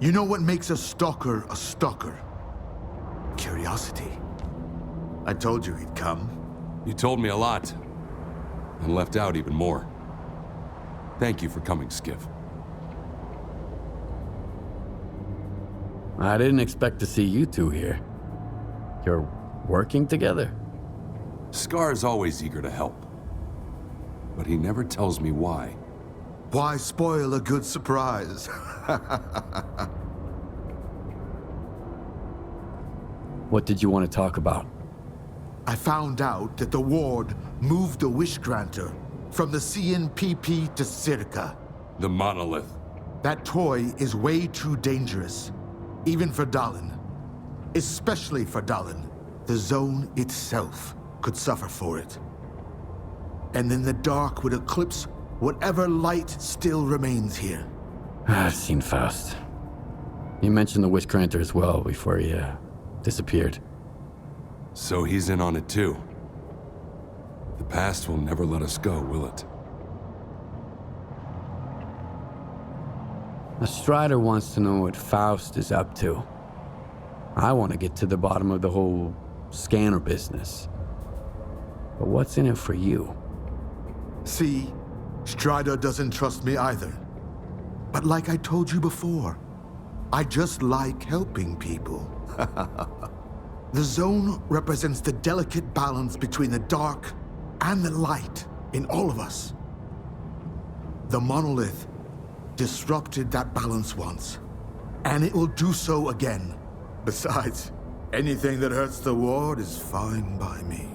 You know what makes a stalker a stalker? Curiosity. I told you he'd come. You told me a lot, and left out even more. Thank you for coming, Skiff. I didn't expect to see you two here. You're working together? S.T.A.L.K.E.R is always eager to help, but he never tells me why. Why spoil a good surprise? What did you want to talk about? I found out that the Ward moved the Wish Granter from the CNPP to S.T.A.L.K.E.R. The monolith. That toy is way too dangerous, even for Dallin. Especially for Dallin. The zone itself could suffer for it. And then the dark would eclipse whatever light still remains here. I've seen Faust. You mentioned the Wish Granter as well before he disappeared. So he's in on it too. The past will never let us go, will it? A Strider wants to know what Faust is up to. I want to get to the bottom of the whole scanner business. But what's in it for you? See, Strider doesn't trust me either. But like I told you before, I just like helping people. The zone represents the delicate balance between the dark and the light in all of us. The monolith disrupted that balance once, and it will do so again. Besides, anything that hurts the Ward is fine by me.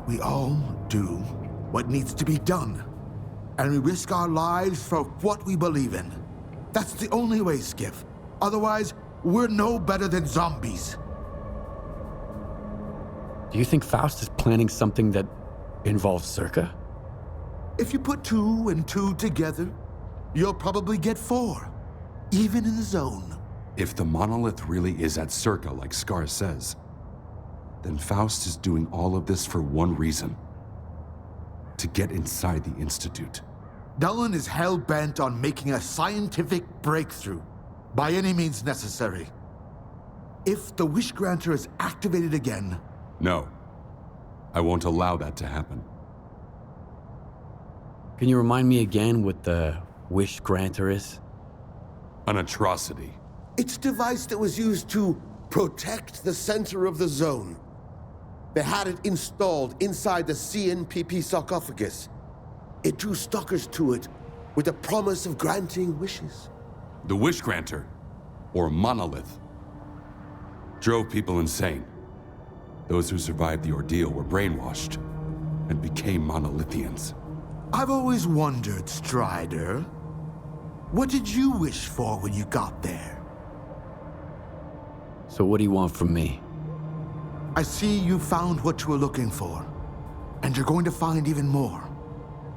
We all do what needs to be done, and we risk our lives for what we believe in. That's the only way, Skiff. Otherwise, we're no better than zombies. Do you think Faust is planning something that involves S.T.A.L.K.E.R? If you put 2 and 2 together, you'll probably get 4, even in the zone. If the monolith really is at S.T.A.L.K.E.R like S.T.A.L.K.E.R says, then Faust is doing all of this for one reason. To get inside the Institute. Dallin is hell-bent on making a scientific breakthrough, by any means necessary. If the Wish Granter is activated again... No. I won't allow that to happen. Can you remind me again what the Wish Granter is? An atrocity. It's a device that was used to protect the center of the zone. They had it installed inside the CNPP sarcophagus. It drew stalkers to it with the promise of granting wishes. The Wish Granter, or monolith, drove people insane. Those who survived the ordeal were brainwashed and became monolithians. I've always wondered, Strider, what did you wish for when you got there? So what do you want from me? I see you found what you were looking for, and you're going to find even more.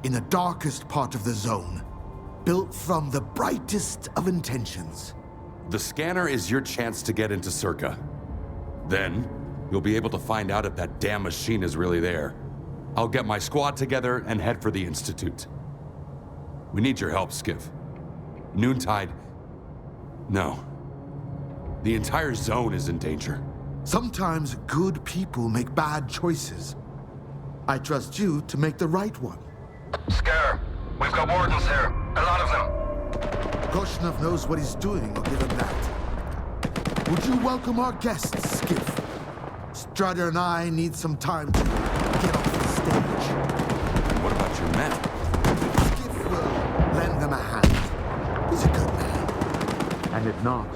In the darkest part of the zone, built from the brightest of intentions. The scanner is your chance to get into S.T.A.L.K.E.R. Then, you'll be able to find out if that damn machine is really there. I'll get my squad together and head for the Institute. We need your help, Skiff. Noontide... No. The entire zone is in danger. Sometimes good people make bad choices. I trust you to make the right one. S.T.A.L.K.E.R, we've got wardens here. A lot of them. Korshunov knows what he's doing, I'll give him that. Would you welcome our guests, Skiff? Strider and I need some time to get off the stage. What about your men? Skiff will lend them a hand. He's a good man. And if not...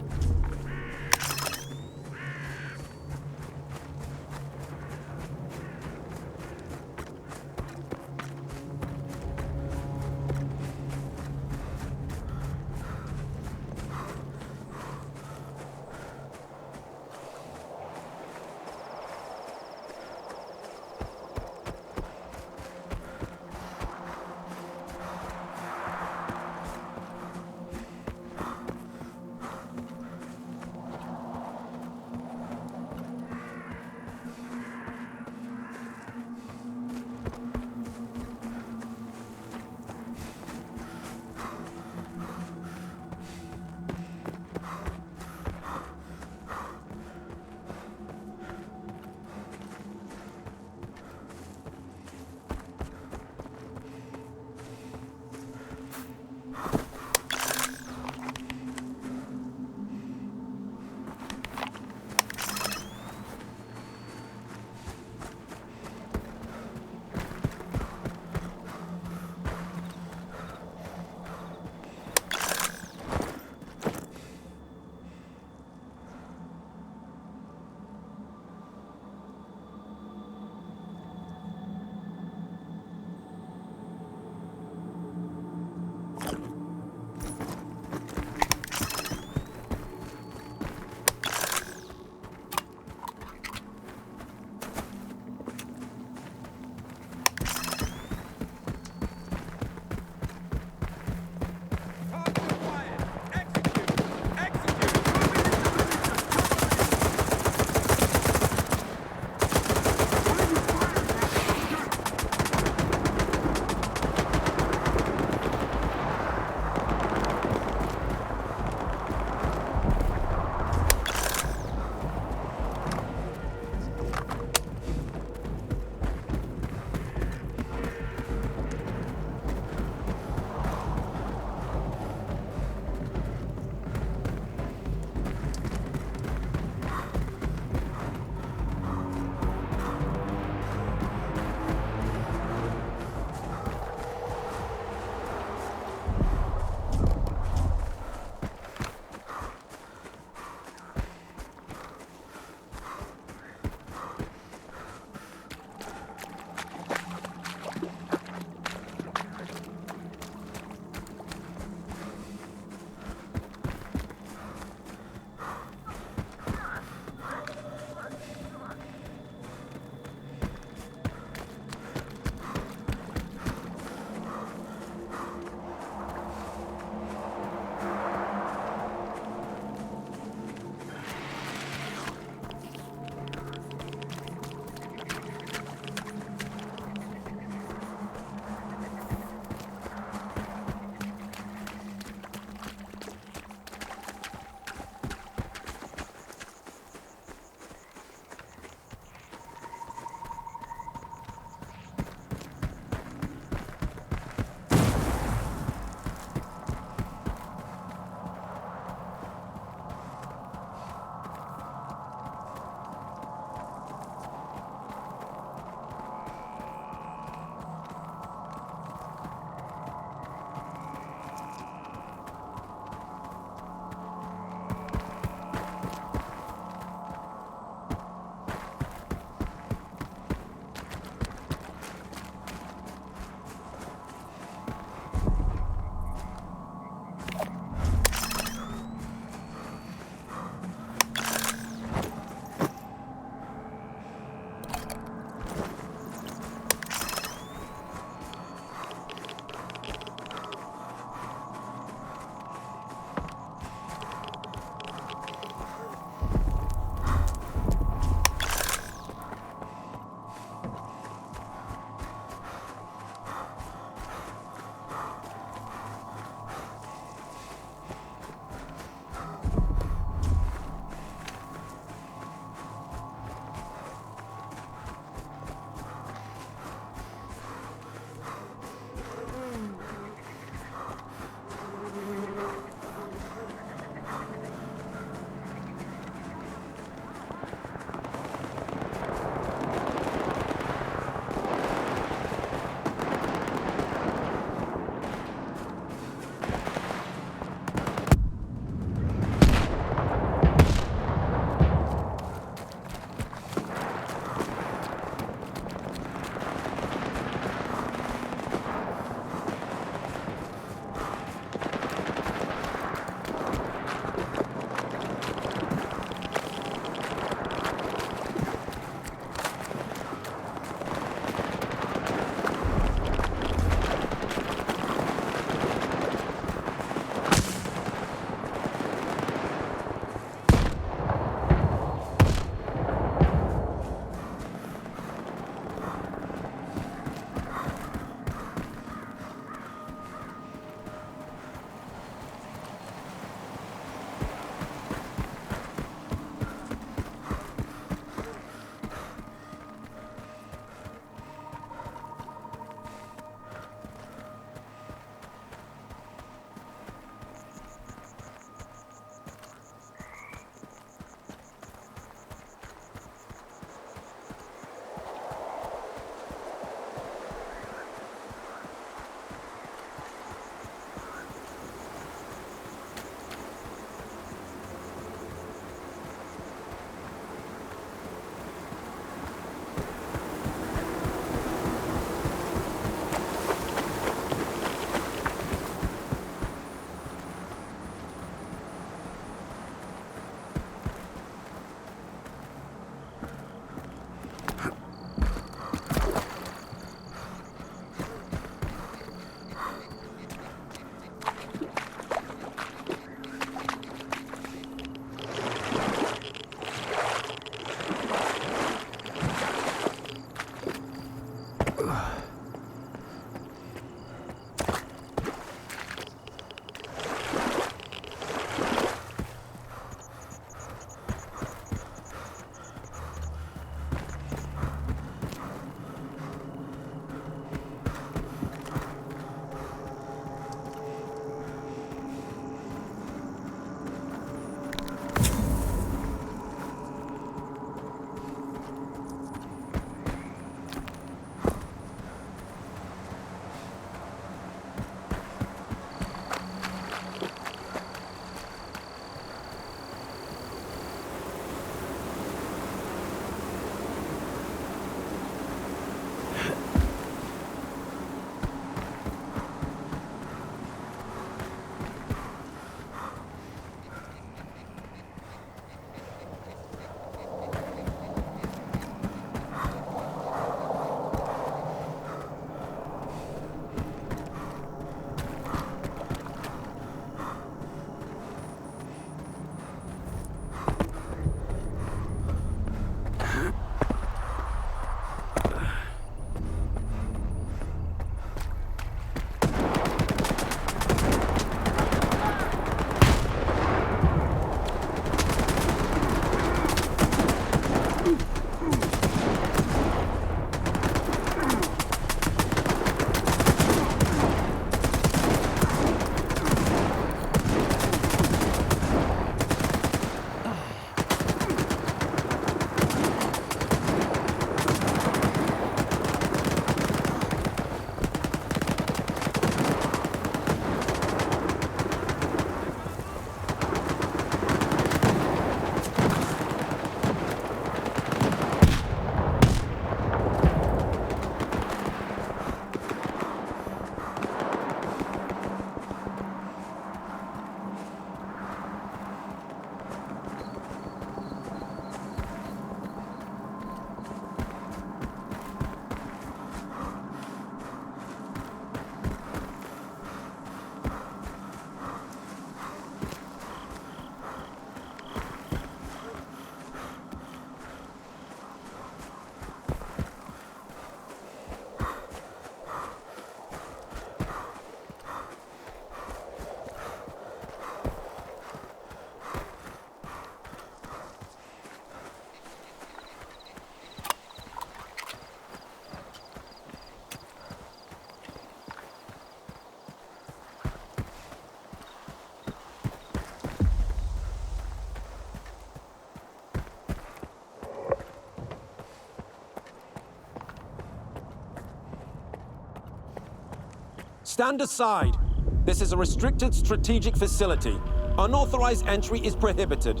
stand aside. This is a restricted strategic facility. Unauthorized entry is prohibited.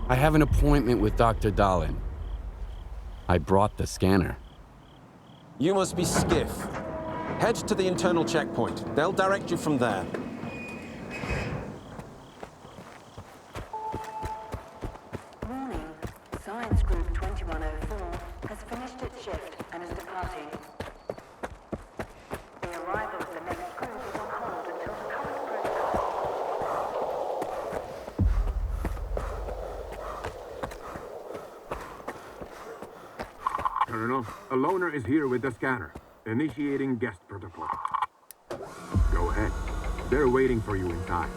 I have an appointment with Dr. Dahlin. I brought the scanner. You must be Skiff. Head to the internal checkpoint. They'll direct you from there. Warning. Science Group 2104 has finished its shift and is departing. The arrival of the next group is on hold until the current protocol. Colonel, a loner is here with the scanner. Initiating guest protocol. Go ahead. They're waiting for you inside.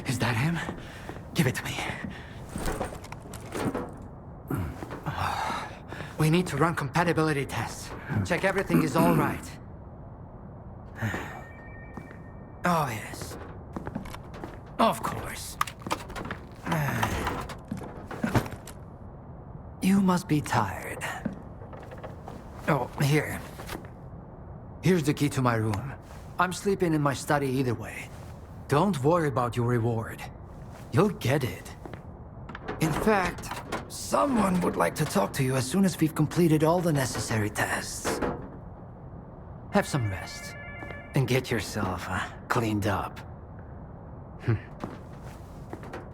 Is that him? Give it to me. We need to run compatibility tests. Check everything is all right. Oh, yes. Of course. You must be tired. Oh, here. Here's the key to my room. I'm sleeping in my study either way. Don't worry about your reward. You'll get it. In fact, someone would like to talk to you as soon as we've completed all the necessary tests. Have some rest, and get yourself cleaned up.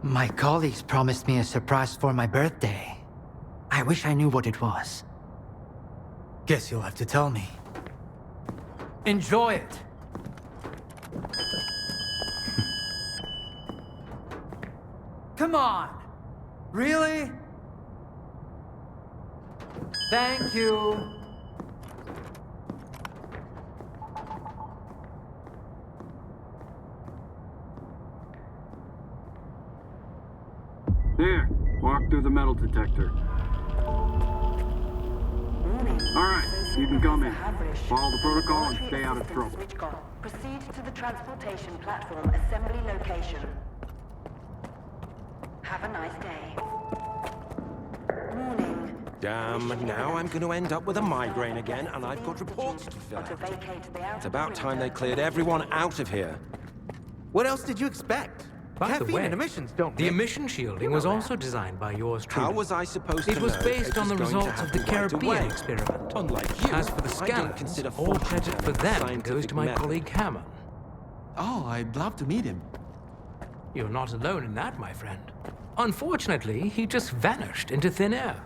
My colleagues promised me a surprise for my birthday. I wish I knew what it was. Guess you'll have to tell me. Enjoy it! Come on! Really? Thank you! There, walk through the metal detector. Alright, you can come in. Follow the protocol and stay out of trouble. Proceed to the transportation platform assembly location. Have a nice day. Warning. Damn, now I'm going to end up with a migraine again, and I've got reports to fill out. It's about time they cleared everyone out of here. What else did you expect? By the way, and emissions don't the mix. emission shielding was also designed by yours truly. How was I supposed to know? It was based on the was going to results of happen the right Caribbean away? experiment. Unlike you, As for the I don't scanners, consider all fortune credit for telling them goes scientific to my method. colleague Hammond. Oh, I'd love to meet him. You're not alone in that, my friend. Unfortunately, he just vanished into thin air.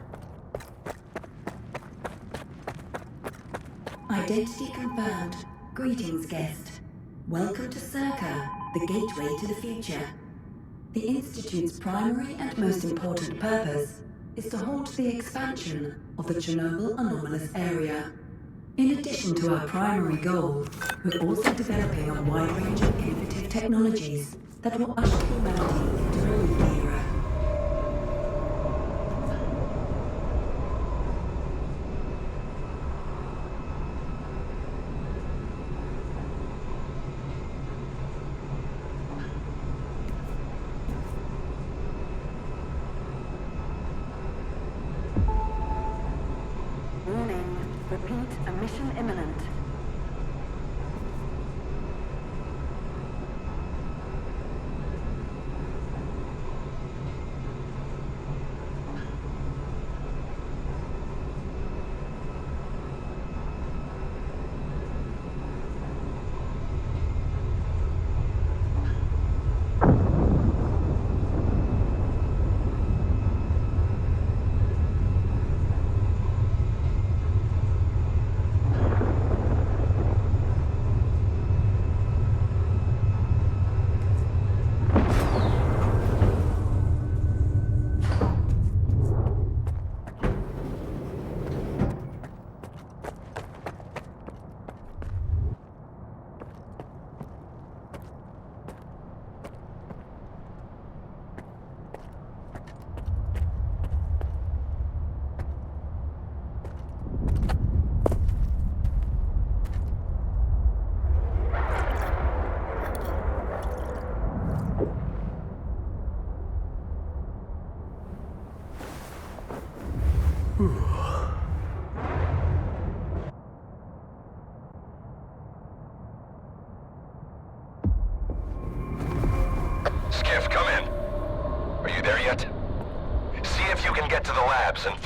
Identity confirmed. Greetings, guest. Welcome to S.T.A.L.K.E.R, the gateway to the future. The Institute's primary and most important purpose is to halt the expansion of the Chernobyl anomalous area. In addition to our primary goal, we're also developing a wide range of innovative technologies that will usher humanity into a new era. Warning. Repeat, emission imminent.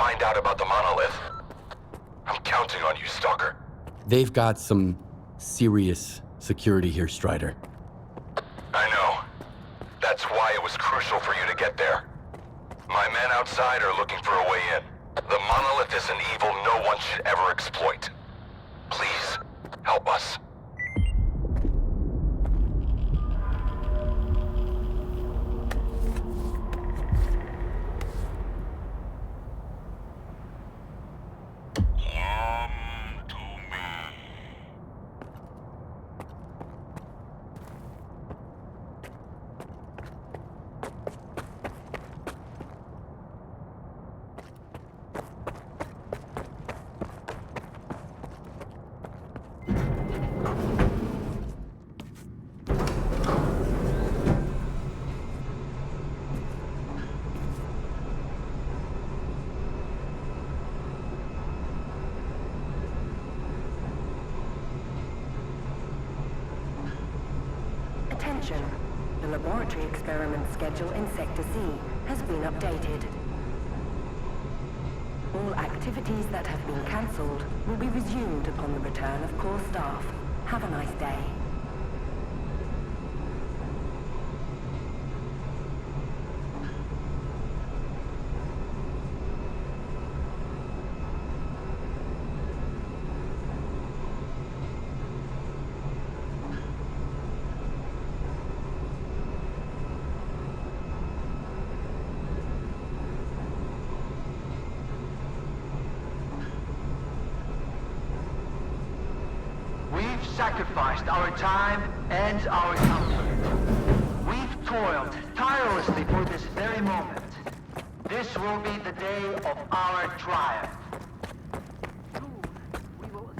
find out about the monolith. I'm counting on you, Stalker. They've got some serious security here, Strider. I know. That's why it was crucial for you to get there. My men outside are looking for a way in. The monolith is an evil no one should ever exploit. Please, help us. Attention. The laboratory experiment schedule in Sector C has been updated. All activities that have been cancelled will be resumed upon the return of core staff. Have a nice day. Sacrificed our time and our comfort. We've toiled tirelessly for this very moment. This will be the day of our triumph.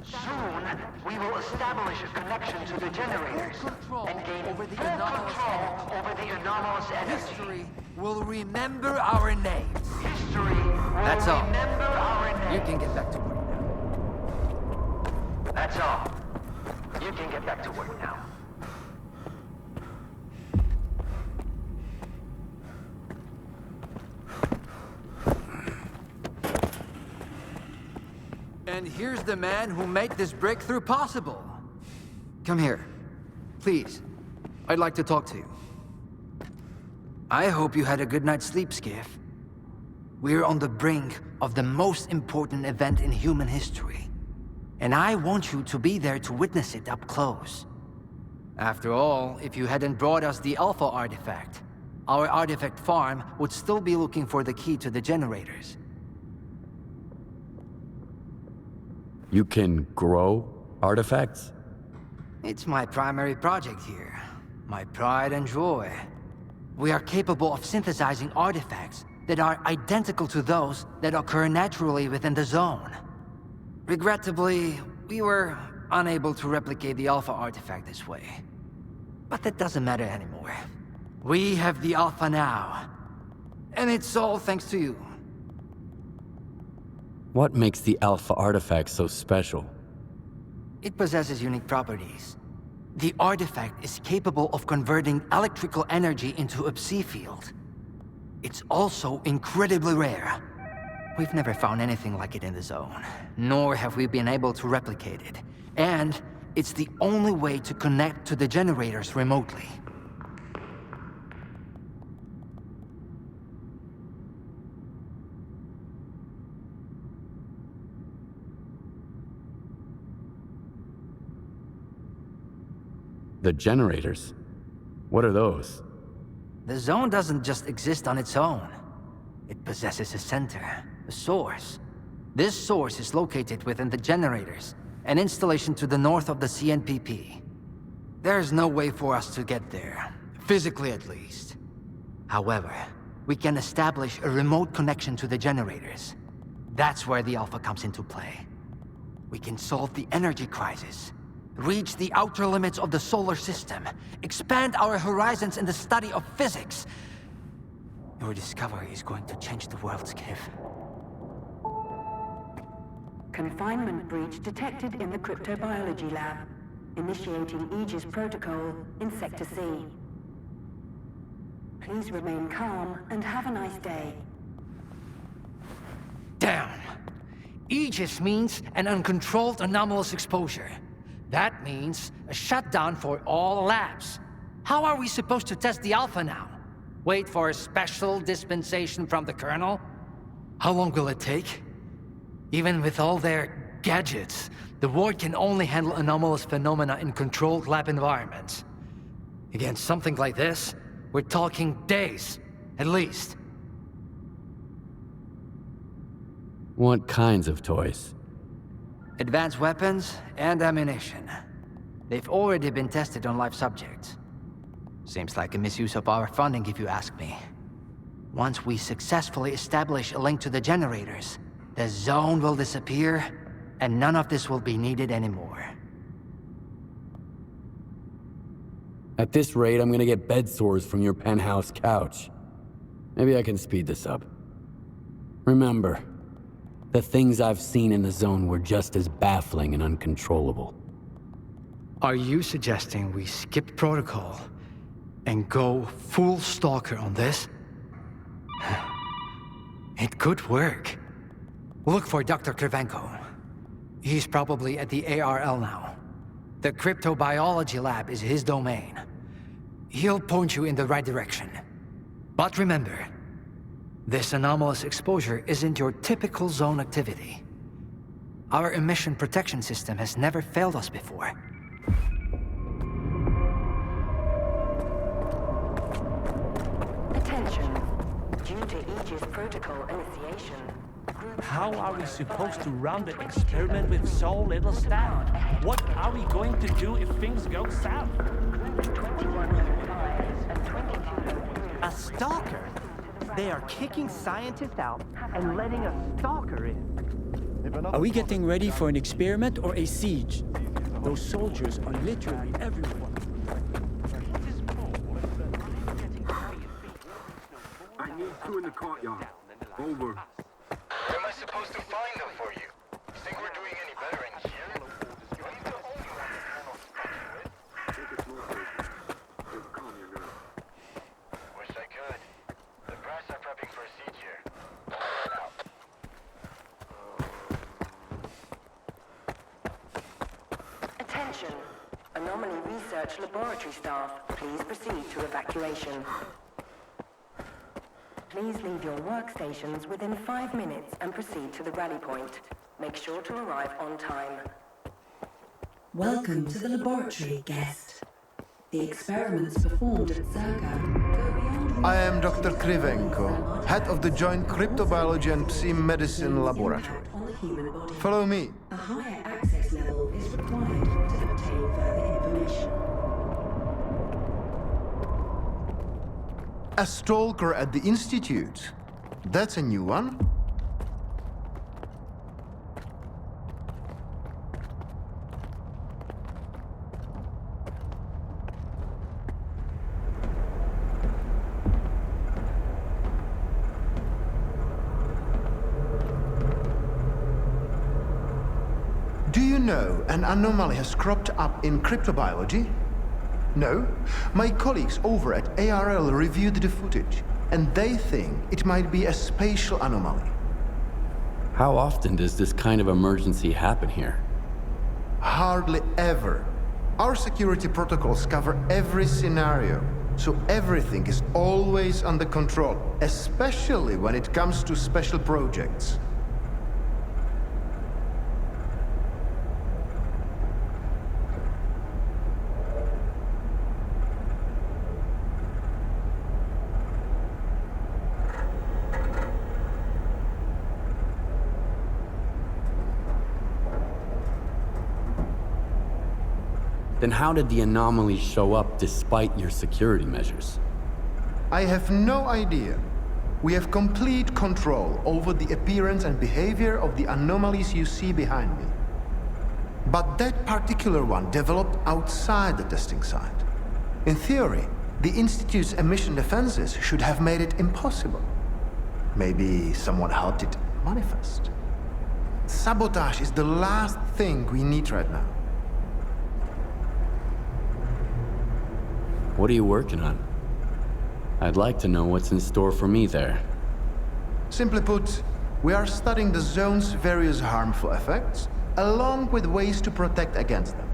Soon, we will establish a connection to the generators and gain full control over the anomalous energy. History will remember our names. History will remember our names. You can get back to work now. That's all. You can get back to work now. And here's the man who made this breakthrough possible. Come here. Please. I'd like to talk to you. I hope you had a good night's sleep, Skiff. We're on the brink of the most important event in human history. And I want you to be there to witness it up close. After all, if you hadn't brought us the Alpha artifact, our artifact farm would still be looking for the key to the generators. You can grow artifacts? It's my primary project here. My pride and joy. We are capable of synthesizing artifacts that are identical to those that occur naturally within the zone. Regrettably, we were unable to replicate the Alpha artifact this way. But that doesn't matter anymore. We have the Alpha now. And it's all thanks to you. What makes the Alpha artifact so special? It possesses unique properties. The artifact is capable of converting electrical energy into a psi field. It's also incredibly rare. We've never found anything like it in the zone, nor have we been able to replicate it. And it's the only way to connect to the generators remotely. The generators? What are those? The zone doesn't just exist on its own. It possesses a center, a source. This source is located within the generators, an installation to the north of the CNPP. There's no way for us to get there, physically at least. However, we can establish a remote connection to the generators. That's where the Alpha comes into play. We can solve the energy crisis, reach the outer limits of the solar system, expand our horizons in the study of physics. Your discovery is going to change the world, Skiff. Confinement breach detected in the cryptobiology lab. Initiating Aegis protocol in Sector C. Please remain calm and have a nice day. Damn! Aegis means an uncontrolled anomalous exposure. That means a shutdown for all labs. How are we supposed to test the Alpha now? Wait for a special dispensation from the Colonel? How long will it take? Even with all their gadgets, the Ward can only handle anomalous phenomena in controlled lab environments. Against something like this, we're talking days, at least. What kinds of toys? Advanced weapons and ammunition. They've already been tested on live subjects. Seems like a misuse of our funding, if you ask me. Once we successfully establish a link to the generators, the zone will disappear, and none of this will be needed anymore. At this rate, I'm gonna get bed sores from your penthouse couch. Maybe I can speed this up. Remember, the things I've seen in the zone were just as baffling and uncontrollable. Are you suggesting we skip protocol and go full S.T.A.L.K.E.R on this? It could work. Look for Dr. Krivenko. He's probably at the ARL now. The cryptobiology lab is his domain. He'll point you in the right direction. But remember, this anomalous exposure isn't your typical zone activity. Our emission protection system has never failed us before. Attention. Due to Aegis protocol initiation, how are we supposed to run the experiment with so little staff? What are we going to do if things go south? A stalker? They are kicking scientists out and letting a stalker in. Are we getting ready for an experiment or a siege? Those soldiers are literally everywhere. I need two in the courtyard. Over. Where am I supposed to find them for you? You think we're doing any better in here? You ain't the only one the Colonel's fucking with. Take it slow, Jason. Just calm your nerves. Wish I could. The brass are prepping for a siege here. Over and out. Attention. Anomaly Research Laboratory staff, please proceed to evacuation. Please leave your workstations within 5 minutes and proceed to the rally point. Make sure to arrive on time. Welcome to the laboratory, guest. The experiments performed at S.T.A.L.K.E.R go beyond... I am Dr. Krivenko, head of the Joint Cryptobiology and Psi-Medicine Laboratory. Follow me. A higher access level is required to obtain further information. A stalker at the Institute. That's a new one. Do you know an anomaly has cropped up in cryptobiology? No? My colleagues over at ARL reviewed the footage, and they think it might be a spatial anomaly. How often does this kind of emergency happen here? Hardly ever. Our security protocols cover every scenario, so everything is always under control, especially when it comes to special projects. Then how did the anomaly show up despite your security measures? I have no idea. We have complete control over the appearance and behavior of the anomalies you see behind me. But that particular one developed outside the testing site. In theory, the Institute's emission defenses should have made it impossible. Maybe someone helped it manifest. Sabotage is the last thing we need right now. What are you working on? I'd like to know what's in store for me there. Simply put, We are studying the zone's various harmful effects, along with ways to protect against them.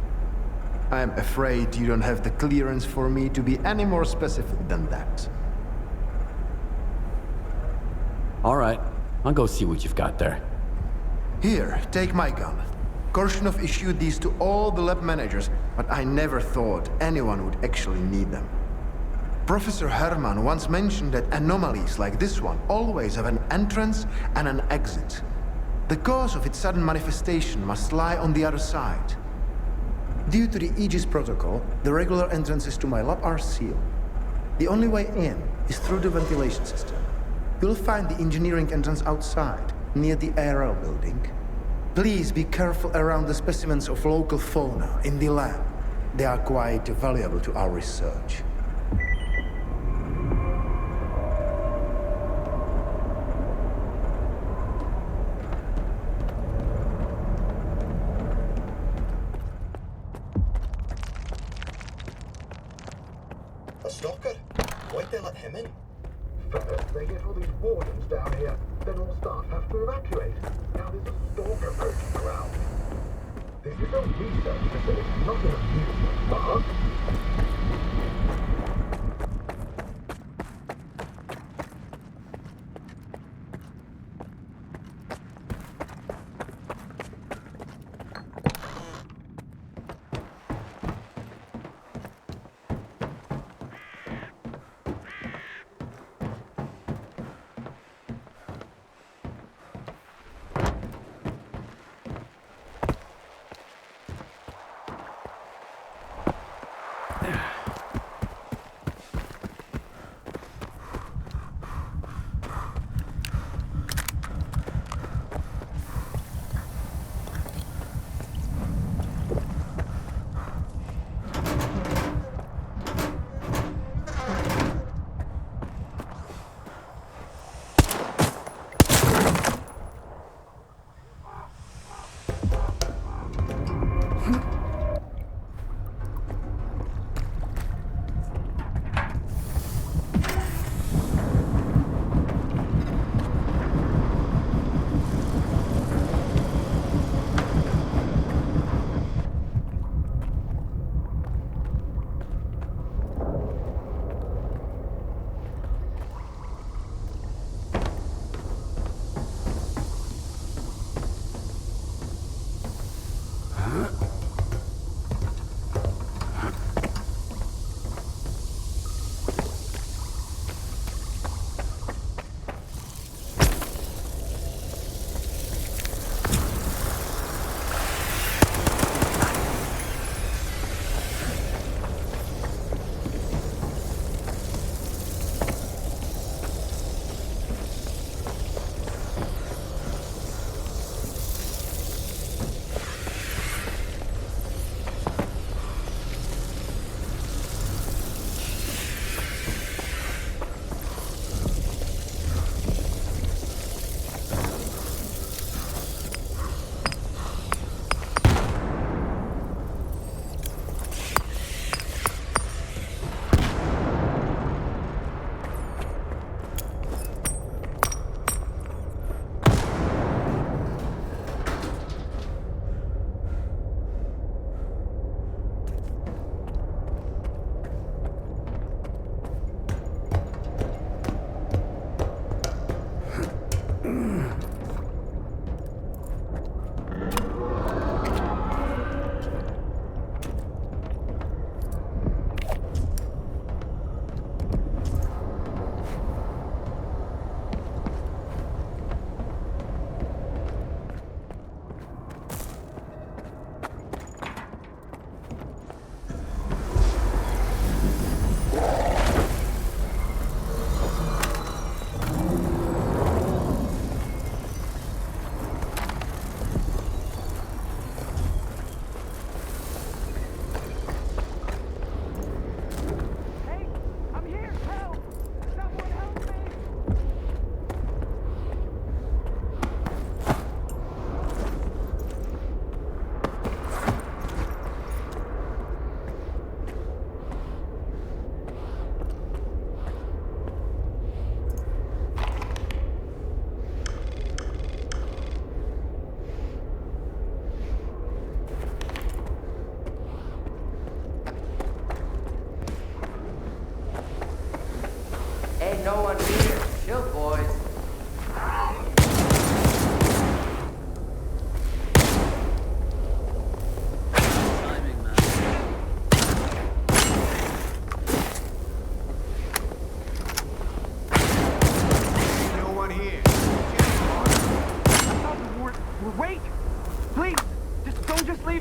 I am afraid you don't have the clearance for me to be any more specific than that. All right, I'll go see what you've got there. Here, take my gun. Korshunov issued these to all the lab managers, but I never thought anyone would actually need them. Professor Herman once mentioned that anomalies like this one always have an entrance and an exit. The cause of its sudden manifestation must lie on the other side. Due to the Aegis protocol, the regular entrances to my lab are sealed. The only way in is through the ventilation system. You'll find the engineering entrance outside, near the ARL building. Please be careful around the specimens of local fauna in the lab. They are quite valuable to our research. A stalker? Why'd they let him in? First, they get all these wardens down here. Then all staff have to evacuate. Now there's a stalker poaching around. This is a research facility, not an amusement park.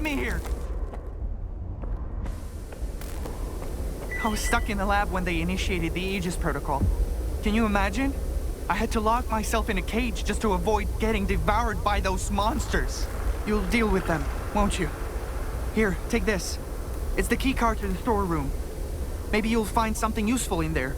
me here! I was stuck in the lab when they initiated the Aegis protocol. Can you imagine? I had to lock myself in a cage just to avoid getting devoured by those monsters. You'll deal with them, won't you? Here, take this. It's the key card to the storeroom. Maybe you'll find something useful in there.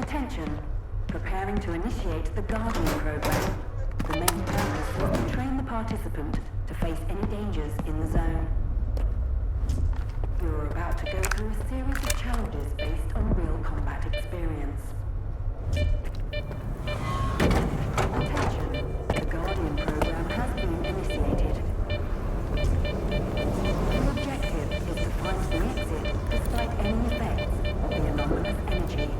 Attention. Preparing to initiate the Guardian program. The main purpose is to train the participant to face any dangers in the zone. You're about to go through a series of challenges based on real combat experience. Attention. The Guardian program has been initiated. The objective is to find the exit despite any effects of the anomalous energy.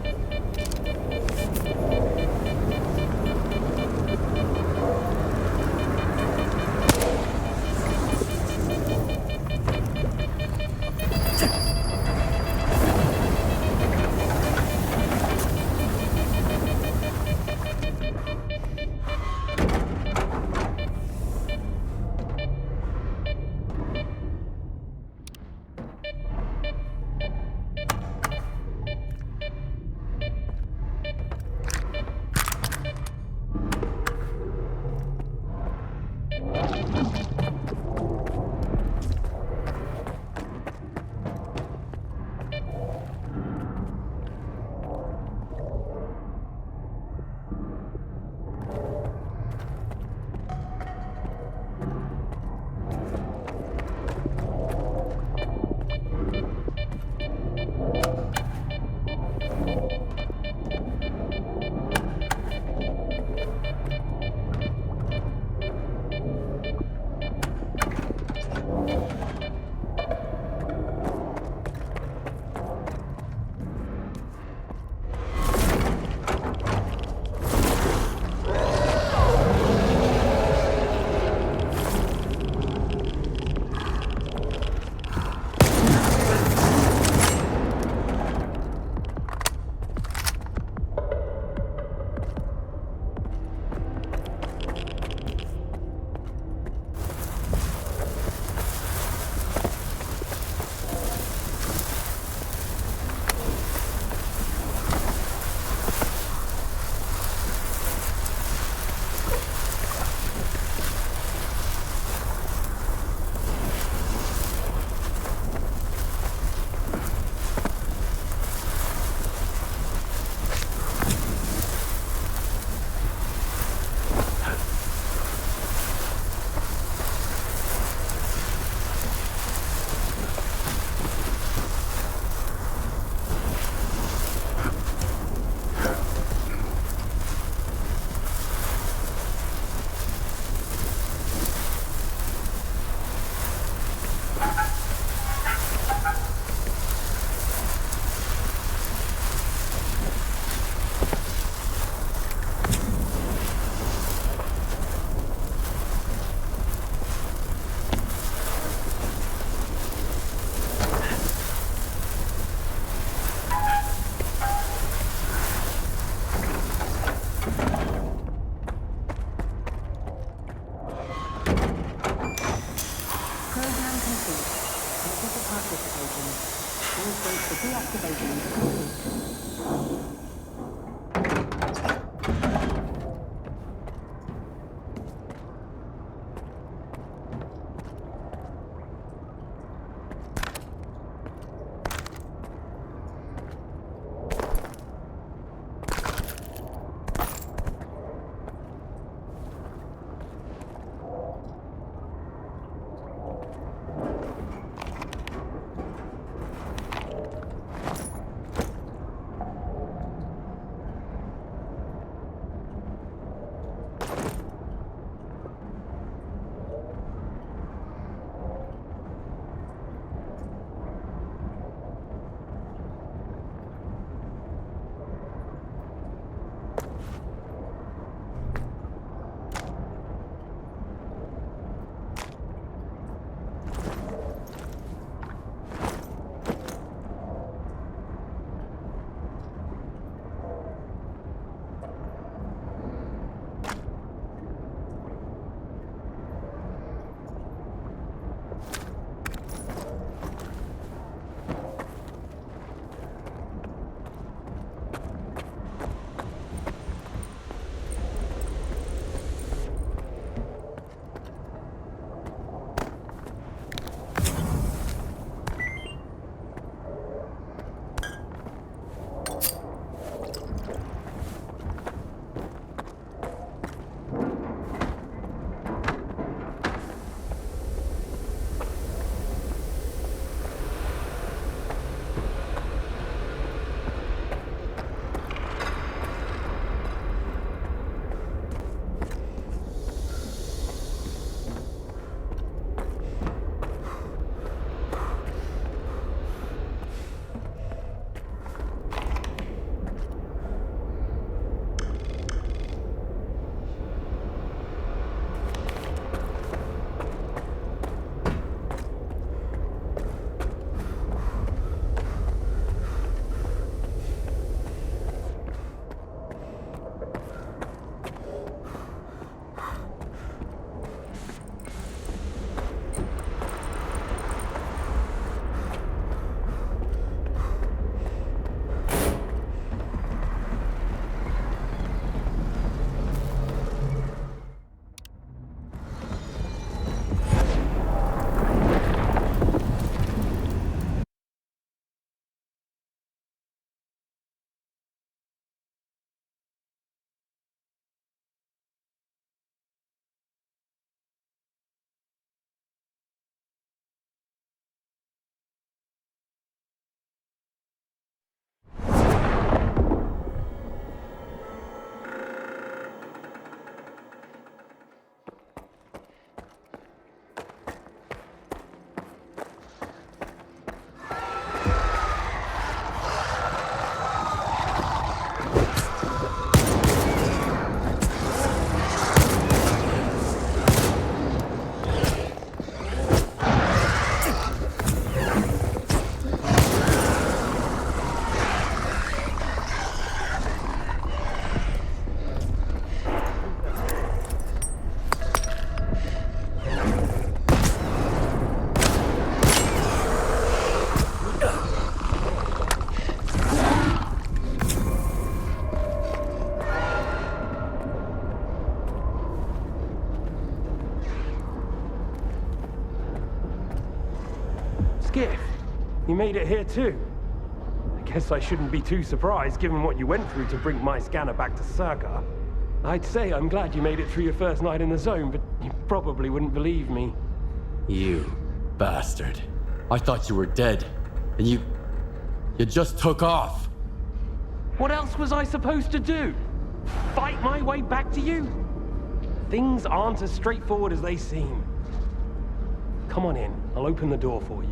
complete. Thank you for participating. Please wait for deactivation to complete. Skiff, you made it here too. I guess I shouldn't be too surprised given what you went through to bring my scanner back to S.T.A.L.K.E.R. I'd say I'm glad you made it through your first night in the zone, but you probably wouldn't believe me. You bastard. I thought you were dead, and you just took off. What else was I supposed to do? Fight my way back to you? Things aren't as straightforward as they seem. Come on in, I'll open the door for you.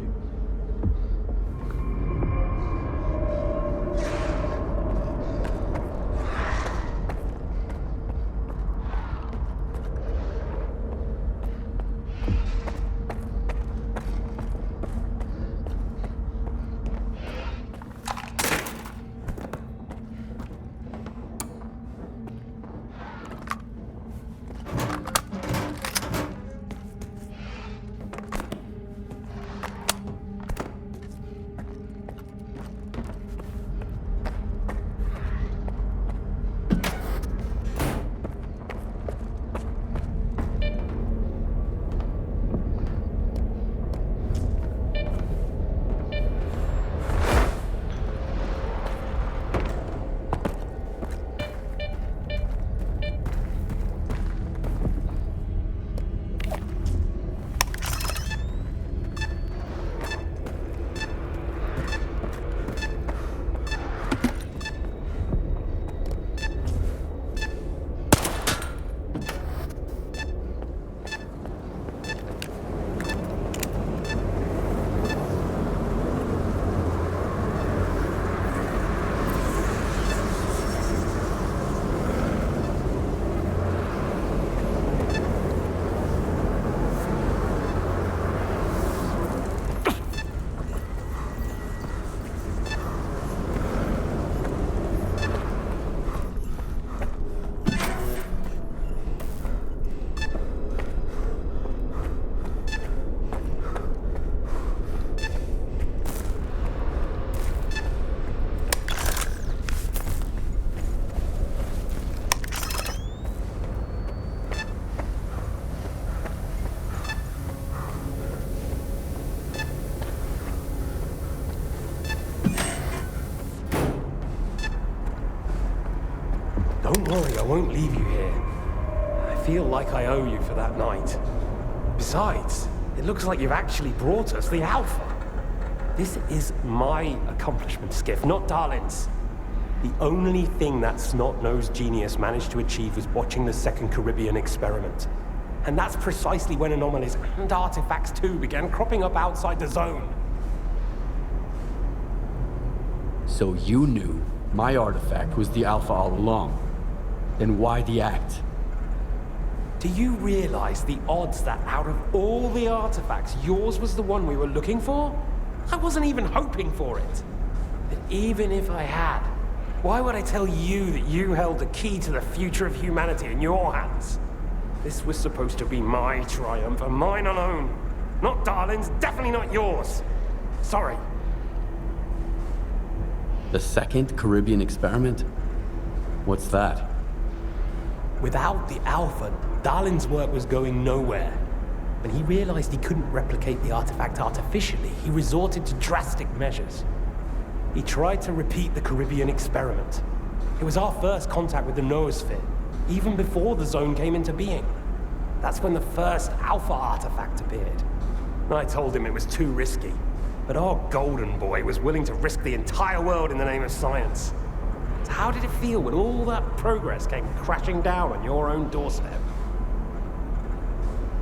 sorry, I won't leave you here. I feel like I owe you for that night. Besides, it looks like you've actually brought us the Alpha. This is my accomplishment, Skiff, not Darlin's. The only thing that snot-nosed genius managed to achieve was watching the second Caribbean experiment. And that's precisely when anomalies and artifacts too began cropping up outside the zone. So you knew my artifact was the Alpha all along. Then why the act? Do you realize the odds that out of all the artifacts, yours was the one we were looking for? I wasn't even hoping for it. But even if I had, why would I tell you that you held the key to the future of humanity in your hands? This was supposed to be my triumph, and mine alone. Not Darlin's, definitely not yours. Sorry. The second Caribbean experiment? What's that? Without the Alpha, Darlin's work was going nowhere. When he realized he couldn't replicate the artifact artificially, he resorted to drastic measures. He tried to repeat the Caribbean experiment. It was our first contact with the noosphere, even before the zone came into being. That's when the first Alpha artifact appeared. I told him it was too risky, but our golden boy was willing to risk the entire world in the name of science. So how did it feel when all that progress came crashing down on your own doorstep?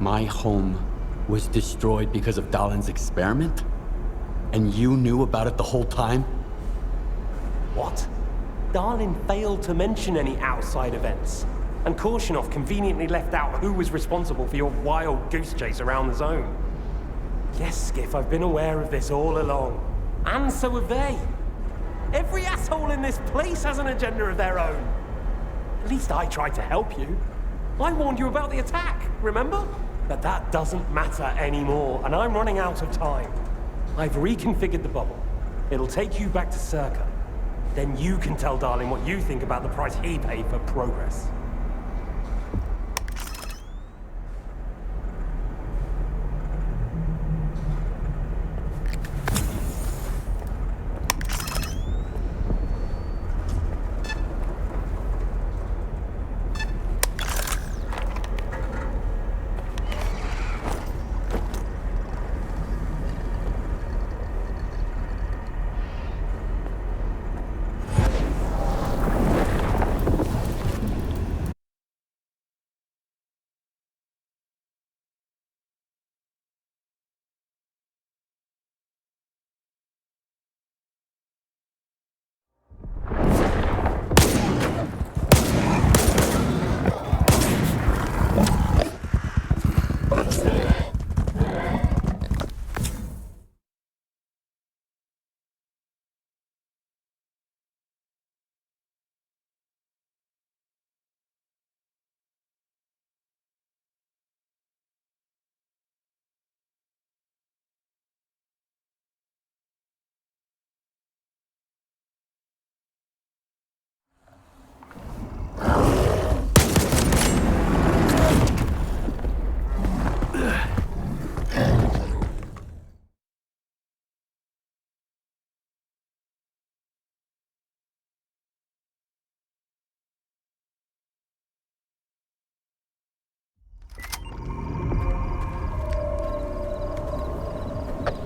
My home was destroyed because of Darlin's experiment? And you knew about it the whole time? What? Darlin failed to mention any outside events, and Korshunov conveniently left out who was responsible for your wild goose chase around the zone. Yes, Skiff, I've been aware of this all along. And so have they. Every asshole in this place has an agenda of their own. At least I tried to help you. I warned you about the attack, remember? But that doesn't matter anymore, and I'm running out of time. I've reconfigured the bubble. It'll take you back to S.T.A.L.K.E.R. Then you can tell Darlin what you think about the price he paid for progress.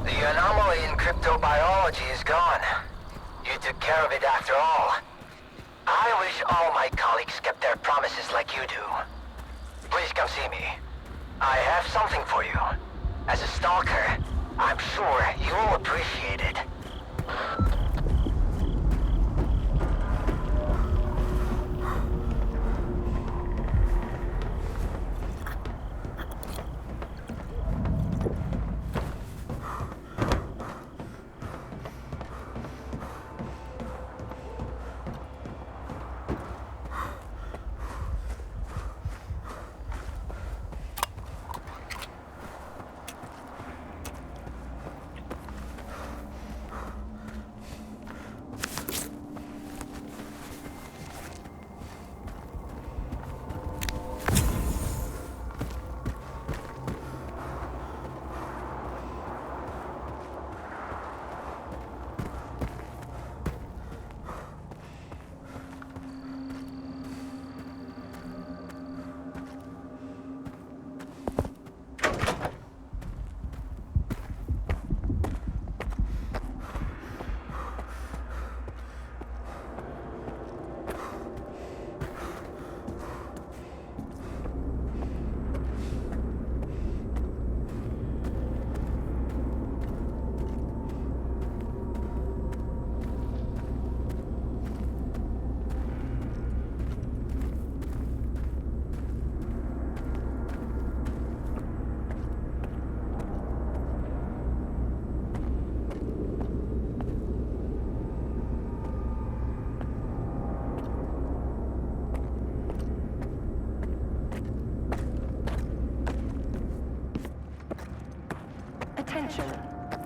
The anomaly in cryptobiology is gone. You took care of it after all. I wish all my colleagues kept their promises like you do. Please come see me. I have something for you. As a stalker, I'm sure you'll appreciate it.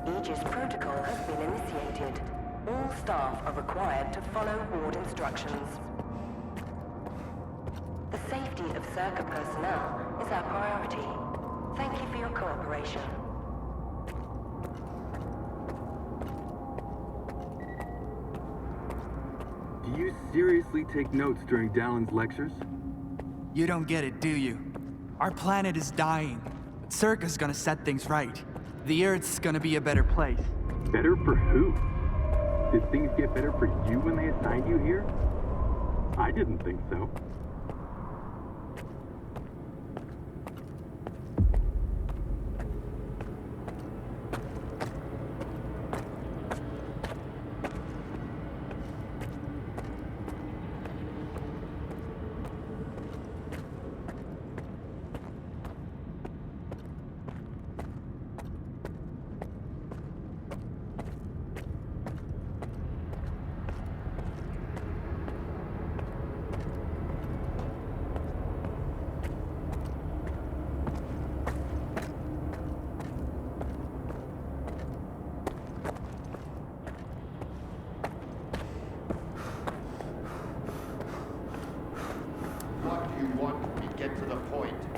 Aegis protocol has been initiated. All staff are required to follow ward instructions. The safety of S.T.A.L.K.E.R personnel is our priority. Thank you for your cooperation. Do you seriously take notes during Dallin's lectures? You don't get it, do you? Our planet is dying, but S.T.A.L.K.E.R's gonna set things right. The Earth's gonna be a better place. Better for who? Did things get better for you when they assigned you here? I didn't think so.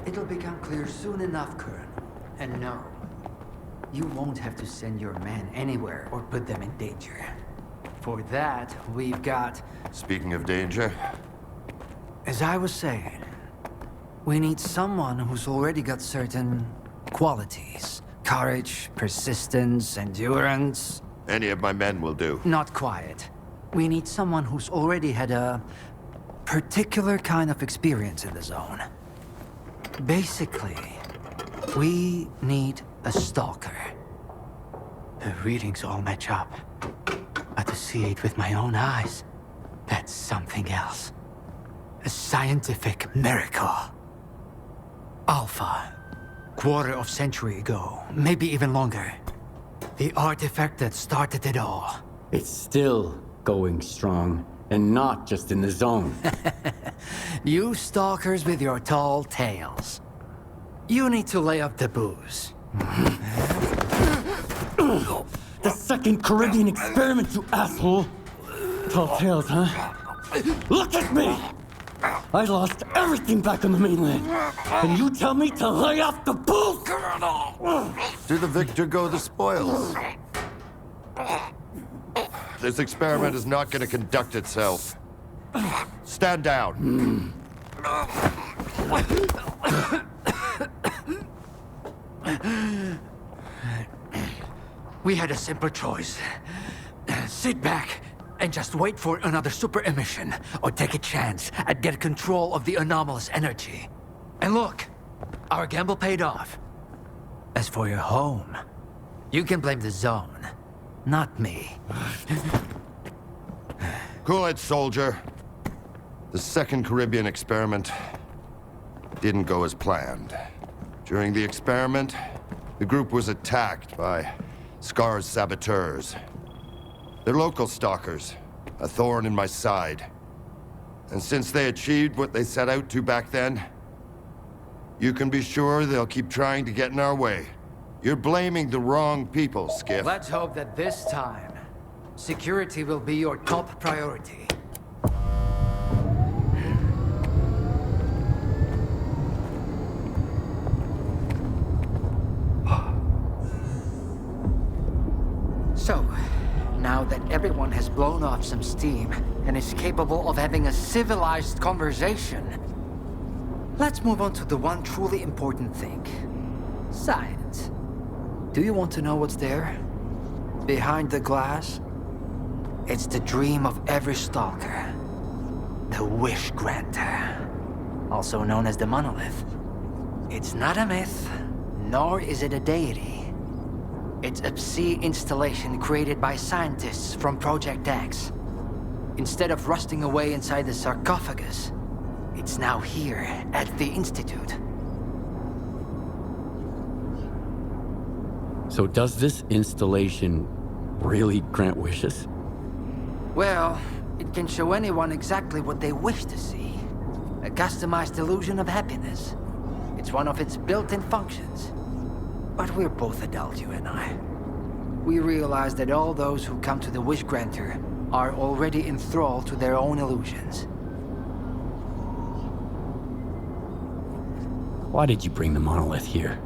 It'll become clear soon enough, Colonel. And no, you won't have to send your men anywhere or put them in danger. For that, we've got... Speaking of danger... As I was saying, we need someone who's already got certain qualities. Courage, persistence, endurance. Any of my men will do. Not quiet. We need someone who's already had a particular kind of experience in the zone. Basically, we need a stalker. The readings all match up. But to see it with my own eyes, that's something else. A scientific miracle. Alpha. Quarter of century ago, maybe even longer. The artifact that started it all. It's still going strong, and not just in the zone. You stalkers with your tall tales. You need to lay up the booze. The second Caribbean experiment, you asshole! Tall tales, huh? Look at me! I lost everything back on the mainland. And you tell me to lay off the booze? To the victor go the spoils. This experiment is not going to conduct itself. Stand down. We had a simple choice. Sit back and just wait for another super emission, or take a chance at get control of the anomalous energy. And look, our gamble paid off. As for your home, you can blame the zone, not me. Cool it, soldier. The second Caribbean experiment didn't go as planned. During the experiment, the group was attacked by S.T.A.L.K.E.R's saboteurs. They're local stalkers, a thorn in my side. And since they achieved what they set out to back then, you can be sure they'll keep trying to get in our way. You're blaming the wrong people, Skiff. Let's hope that this time, security will be your top priority. So, now that everyone has blown off some steam and is capable of having a civilized conversation, let's move on to the one truly important thing. Science. Do you want to know what's there? Behind the glass? It's the dream of every stalker. The wish granter. Also known as the monolith. It's not a myth, nor is it a deity. It's a sea installation created by scientists from Project X. Instead of rusting away inside the sarcophagus, it's now here at the Institute. So does this installation really grant wishes? Well, it can show anyone exactly what they wish to see. A customized illusion of happiness. It's one of its built-in functions. But we're both adults, you and I. we realize that all those who come to the Wish Granter are already enthralled to their own illusions. Why did you bring the monolith here?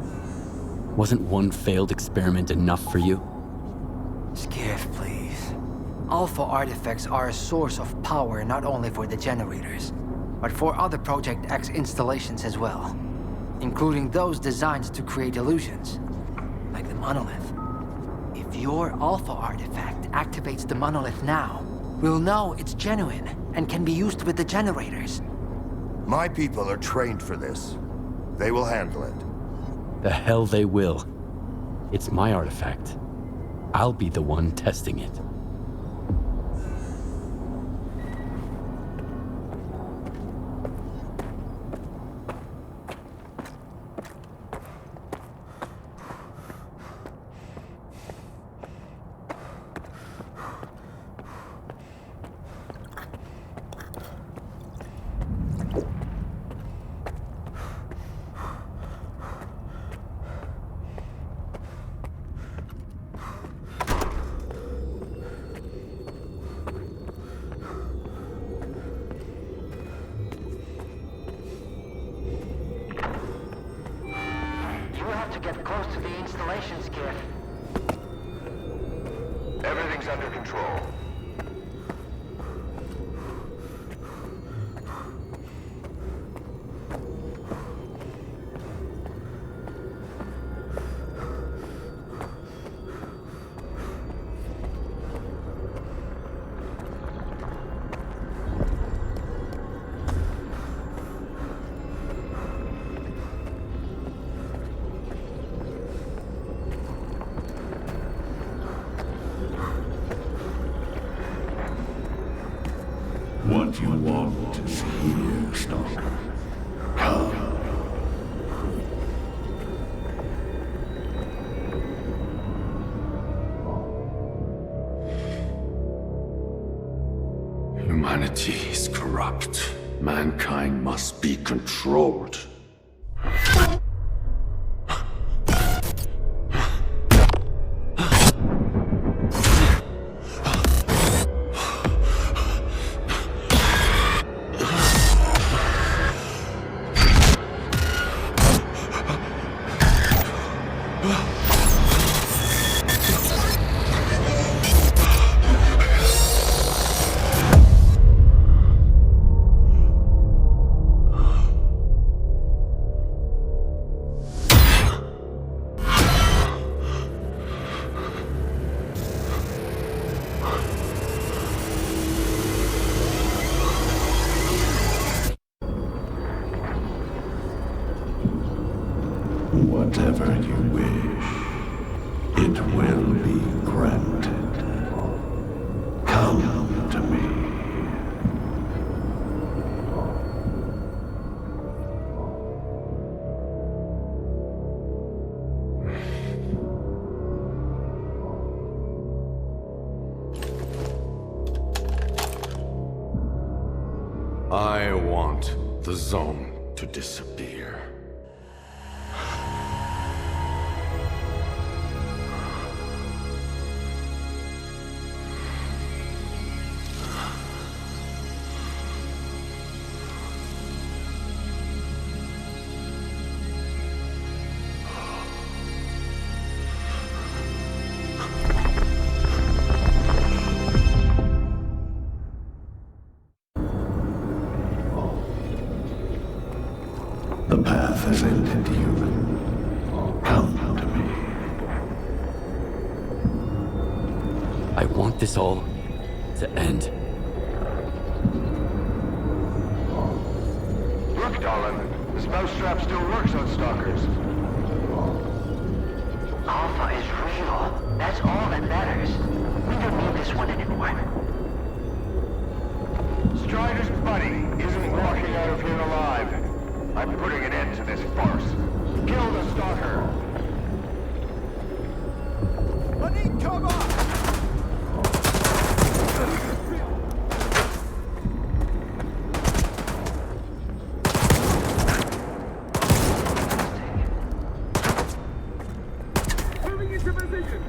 Wasn't one failed experiment enough for you? Skiff, please. Alpha artifacts are a source of power not only for the generators, but for other Project X installations as well, including those designed to create illusions, like the monolith. If your Alpha artifact activates the monolith now, we'll know it's genuine and can be used with the generators. My people are trained for this. They will handle it. The hell they will. It's my artifact. I'll be the one testing it. To get close to the installation, Skiff. Everything's under control. What you want is here, Stalker. Come. Humanity is corrupt. Mankind must be controlled. Whatever you wish, it will be granted. Come to me. I want the zone to disappear. The path has ended, human. Come to me. I want this all to end. Look, darling. The spouse strap still works on stalkers. Alpha is real. That's all that matters. We don't need this one anymore. Strider's buddy isn't walking out of here alive. I'm putting an end to this farce. Kill the stalker. I need cover! Moving into position!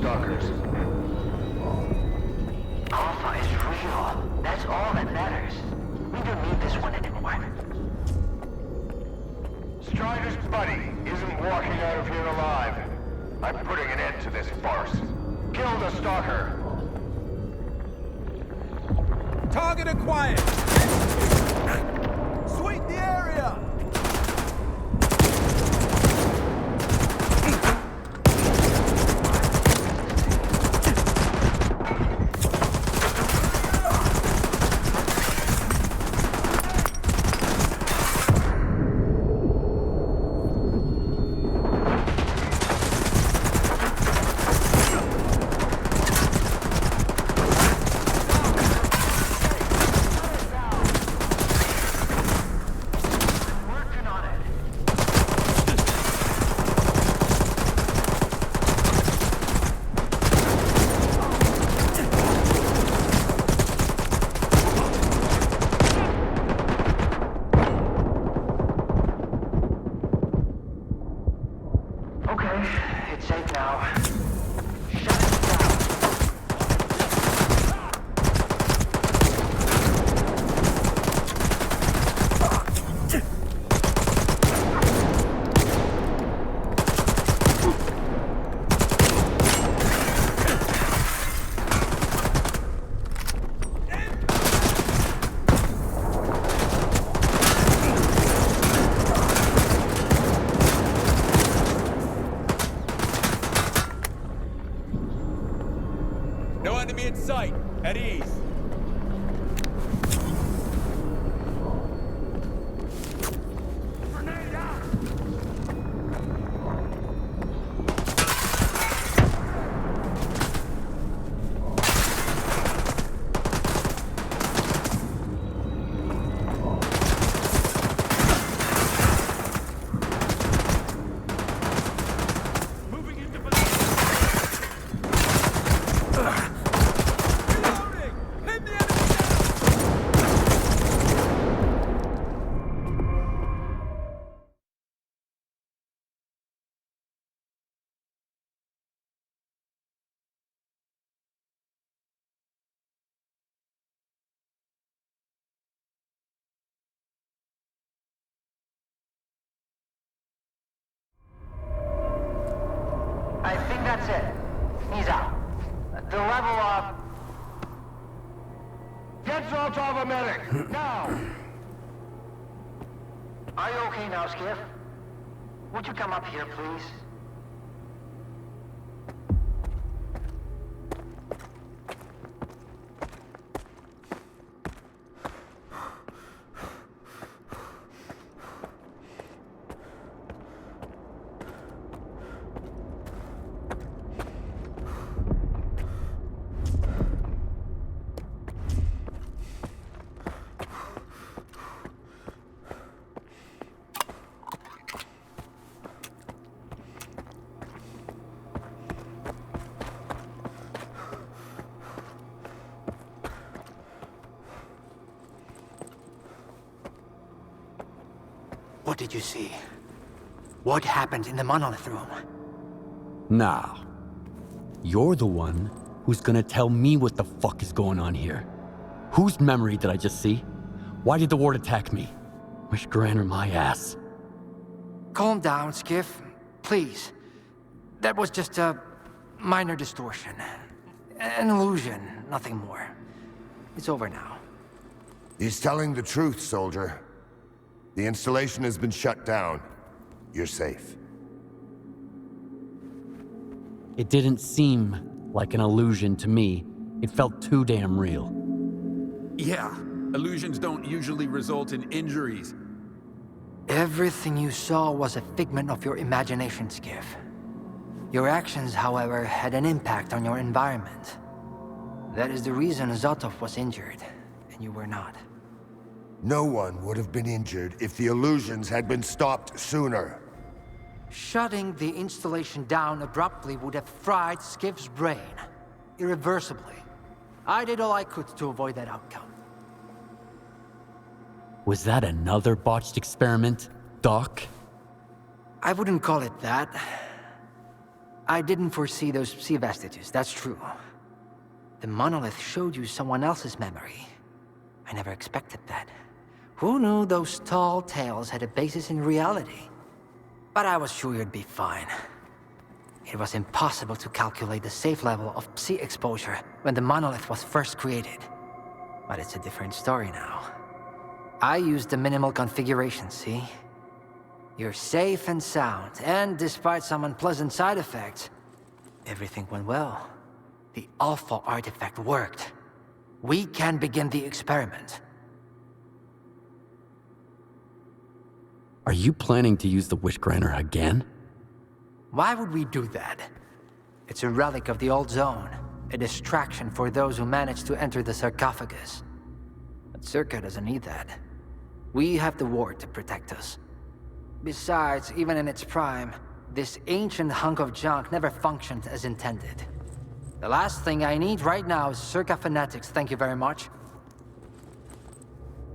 Stalkers. Alpha is real. That's all that matters. We don't need this one anymore. Strider's buddy isn't walking out of here alive. I'm putting an end to this farce. Kill the Stalker. Target acquired! Sweep the area! In sight, at ease. I think that's it. He's out. The level up. Get salt off a medic, now! Are you okay now, Skiff? Would you come up here, please? What did you see? What happened in the monolith room? Now, you're the one who's gonna tell me what the fuck is going on here. Whose memory did I just see? Why did the ward attack me? Wish Granner my ass. Calm down, Skiff. Please. That was just a minor distortion. An illusion, nothing more. It's over now. He's telling the truth, soldier. The installation has been shut down. You're safe. It didn't seem like an illusion to me. It felt too damn real. Yeah, illusions don't usually result in injuries. Everything you saw was a figment of your imagination, Skiff. Your actions, however, had an impact on your environment. That is the reason Zotov was injured, and you were not. No one would have been injured if the illusions had been stopped sooner. Shutting the installation down abruptly would have fried Skiff's brain. Irreversibly. I did all I could to avoid that outcome. Was that another botched experiment, Doc? I wouldn't call it that. I didn't foresee those sea vestiges, that's true. The monolith showed you someone else's memory. I never expected that. Who knew those tall tales had a basis in reality? But I was sure you'd be fine. It was impossible to calculate the safe level of sea exposure when the monolith was first created. But it's a different story now. I used the minimal configuration, see? You're safe and sound, and despite some unpleasant side effects, everything went well. The Alpha artifact worked. We can begin the experiment. Are you planning to use the Wish Granter again? Why would we do that? It's a relic of the old zone, a distraction for those who manage to enter the sarcophagus. But S.T.A.L.K.E.R doesn't need that. We have the ward to protect us. Besides, even in its prime, this ancient hunk of junk never functioned as intended. The last thing I need right now is S.T.A.L.K.E.R fanatics, thank you very much.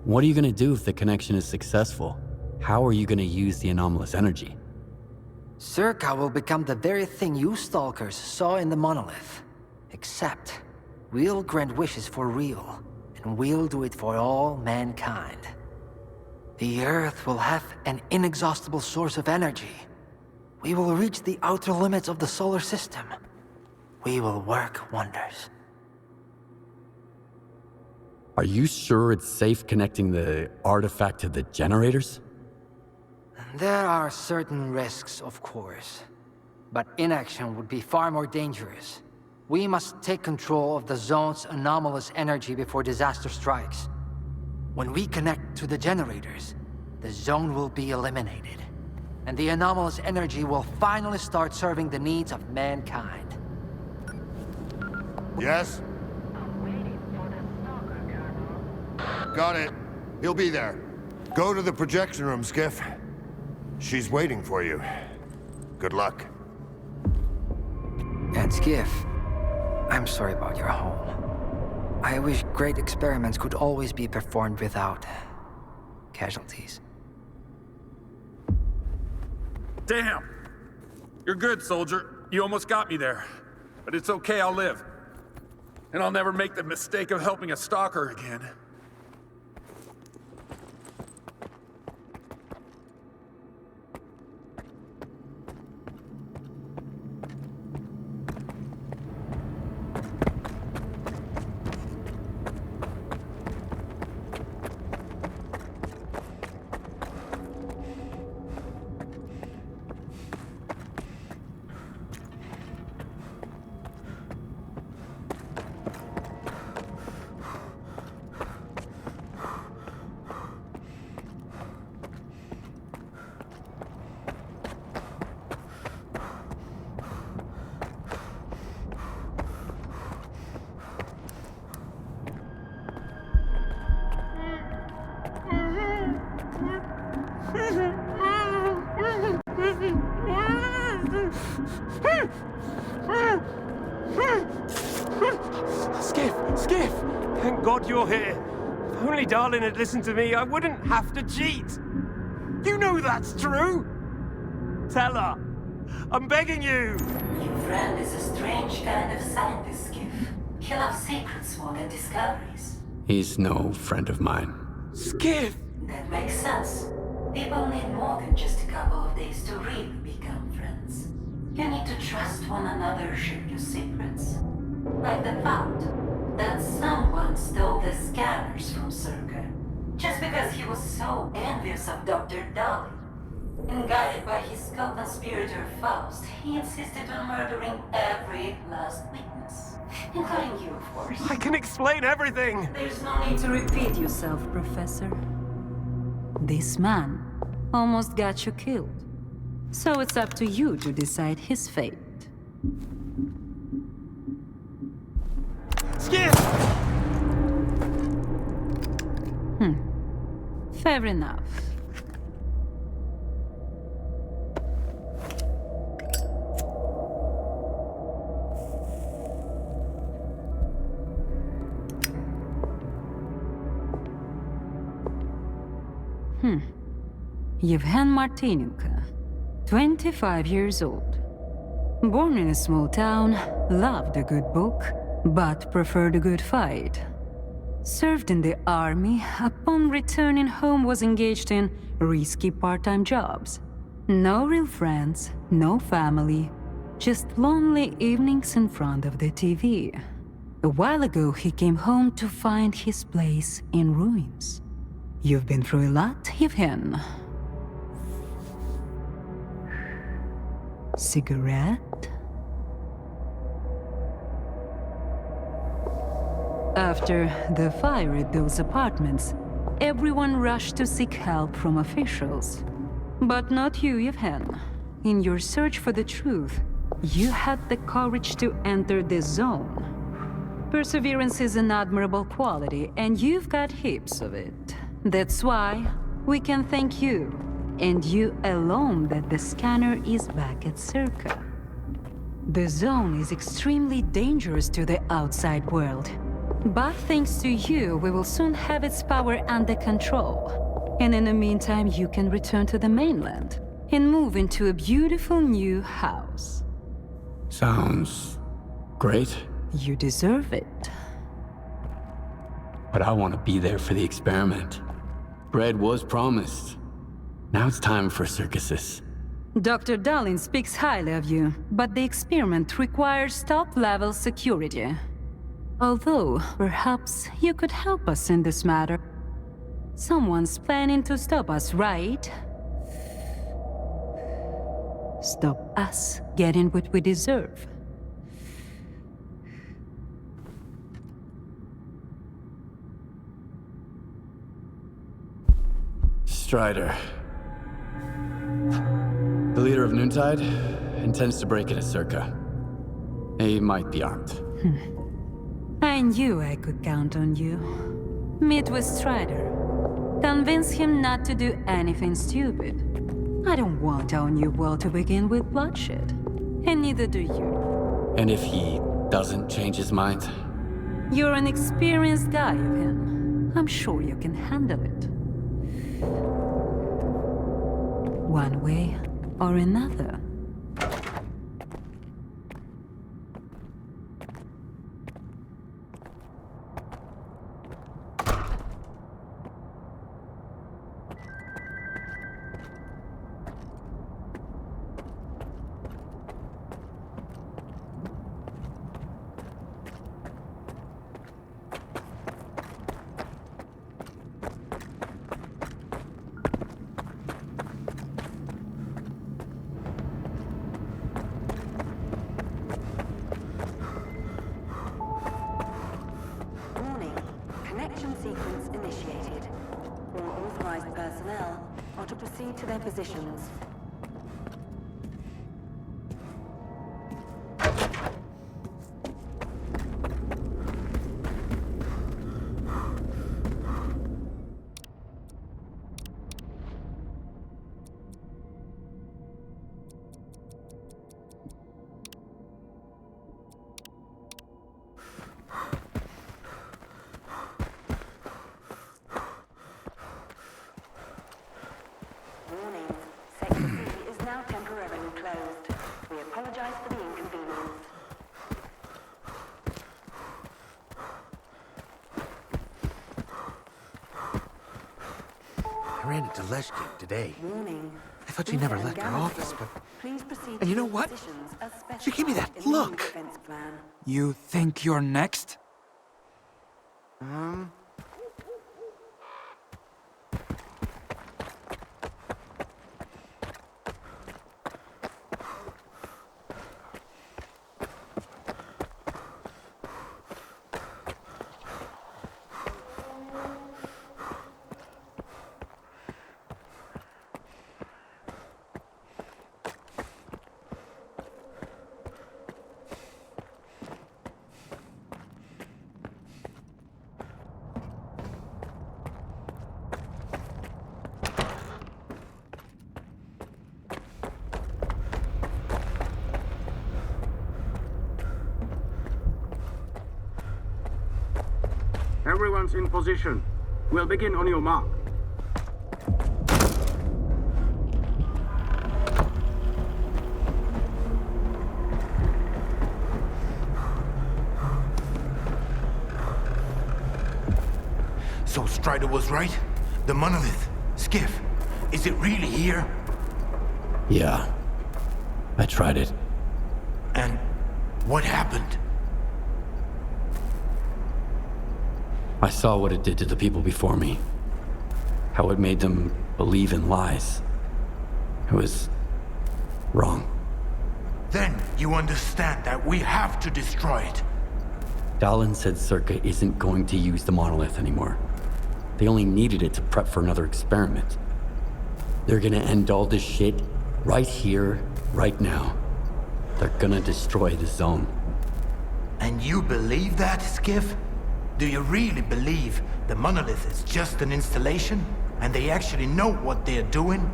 What are you gonna do if the connection is successful? How are you gonna use the anomalous energy? S.T.A.L.K.E.R will become the very thing you stalkers saw in the monolith. Except, we'll grant wishes for real, and we'll do it for all mankind. The Earth will have an inexhaustible source of energy. We will reach the outer limits of the solar system. We will work wonders. Are you sure it's safe connecting the artifact to the generators? There are certain risks, of course. But inaction would be far more dangerous. We must take control of the zone's anomalous energy before disaster strikes. When we connect to the generators, the zone will be eliminated. And the anomalous energy will finally start serving the needs of mankind. Yes? Got it. He'll be there. Go to the projection room, Skiff. She's waiting for you. Good luck. And Skiff, I'm sorry about your home. I wish great experiments could always be performed without casualties. Damn! You're good, soldier. You almost got me there. But it's okay, I'll live. And I'll never make the mistake of helping a stalker again. Skiff! Thank God you're here. If only Darlin had listened to me, I wouldn't have to cheat. You know that's true. Tell her. I'm begging you. Your friend is a strange kind of scientist, Skiff. He loves secrets more than discoveries. He's no friend of mine. Skiff! That makes sense. People need more than just a couple of days to really become friends. You need to trust one another, share your secrets. Like the fact that someone stole the scanners from S.T.A.L.K.E.R. just because he was so envious of Dr. Dolly. And guided by his co-conspirator Faust, he insisted on murdering every last witness. Including you, of course. I can explain everything! There's no need to repeat yourself, Professor. This man almost got you killed. So it's up to you to decide his fate. Skip! Fair enough. Yevhen Martinenko, 25 years old. Born in a small town, loved a good book, but preferred a good fight. Served in the army, upon returning home was engaged in risky part-time jobs. No real friends, no family, just lonely evenings in front of the TV. A while ago, he came home to find his place in ruins. You've been through a lot, Yevhen. Cigarette? After the fire at those apartments, everyone rushed to seek help from officials. But not you, Yevhen. In your search for the truth, you had the courage to enter the zone. Perseverance is an admirable quality, and you've got heaps of it. That's why we can thank you, and you alone, that the scanner is back at S.T.A.L.K.E.R. The zone is extremely dangerous to the outside world. But thanks to you, we will soon have its power under control. And in the meantime, you can return to the mainland and move into a beautiful new house. Sounds great. You deserve it. But I want to be there for the experiment. Bread was promised. Now it's time for circuses. Dr. Darling speaks highly of you, but the experiment requires top-level security. Although, perhaps you could help us in this matter. Someone's planning to stop us, right? Stop us getting what we deserve. Strider. The leader of Noontide intends to break into S.T.A.L.K.E.R. He might be armed. I knew I could count on you. Meet with Strider. Convince him not to do anything stupid. I don't want our new world to begin with bloodshed. And neither do you. And if he doesn't change his mind? You're an experienced guy, Yevhen. I'm sure you can handle it. One way or another. Sequence initiated. All authorized personnel are to proceed to their positions. I ran into S.T.A.L.K.E.R today. Warning. I thought she never left her office, but... And you know what? She gave me that look. You think you're next? Everyone's in position. We'll begin on your mark. So Strider was right? The monolith, Skiff, is it really here? Yeah. I tried it. And what happened? I saw what it did to the people before me. How it made them believe in lies. It was wrong. Then you understand that we have to destroy it. Dahlan said S.T.A.L.K.E.R isn't going to use the monolith anymore. They only needed it to prep for another experiment. They're gonna end all this shit right here, right now. They're gonna destroy the zone. And you believe that, Skiff? Do you really believe the monolith is just an installation, and they actually know what they're doing?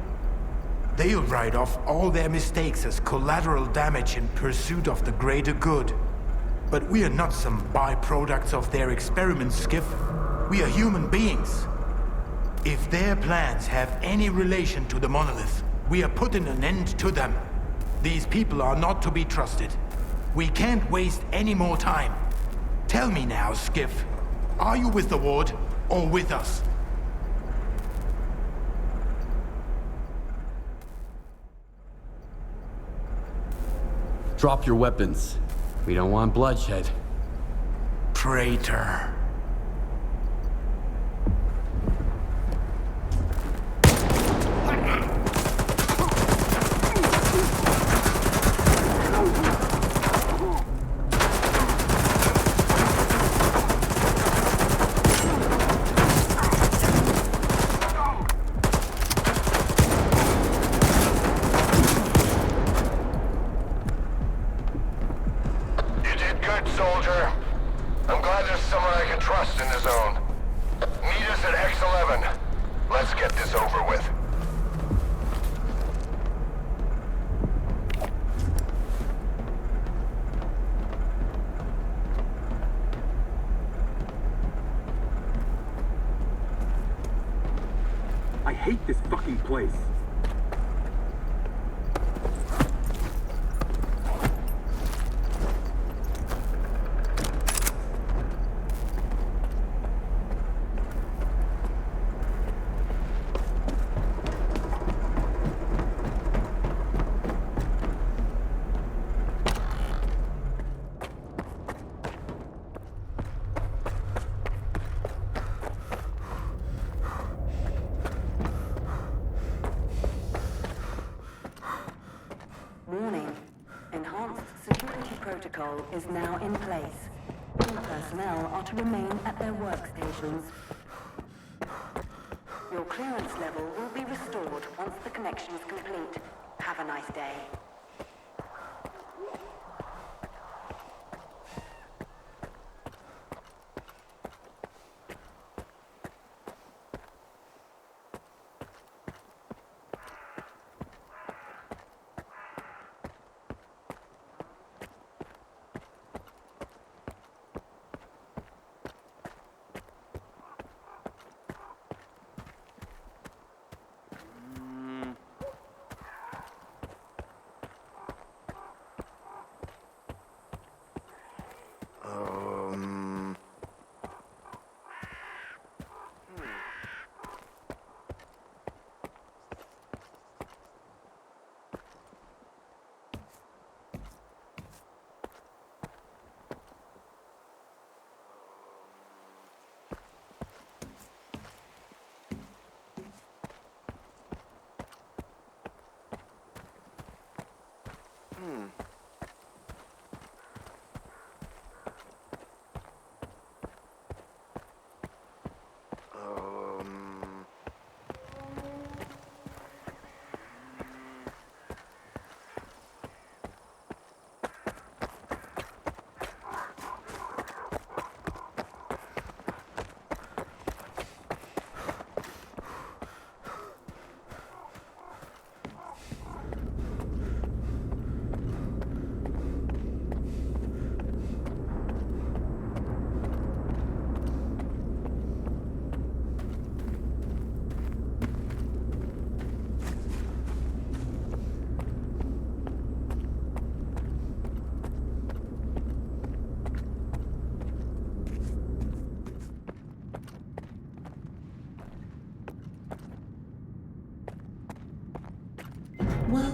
They'll write off all their mistakes as collateral damage in pursuit of the greater good. But we are not some byproducts of their experiments, Skiff. We are human beings. If their plans have any relation to the monolith, we are putting an end to them. These people are not to be trusted. We can't waste any more time. Tell me now, Skiff. Are you with the Ward, or with us? Drop your weapons. We don't want bloodshed. Traitor. Soldier. I'm glad there's someone I can trust in the zone. Meet us at X11. Let's get this over with. I hate this fucking place. Warning. Enhanced security protocol is now in place. All personnel are to remain at their workstations. Your clearance level will be restored once the connection is complete. Have a nice day.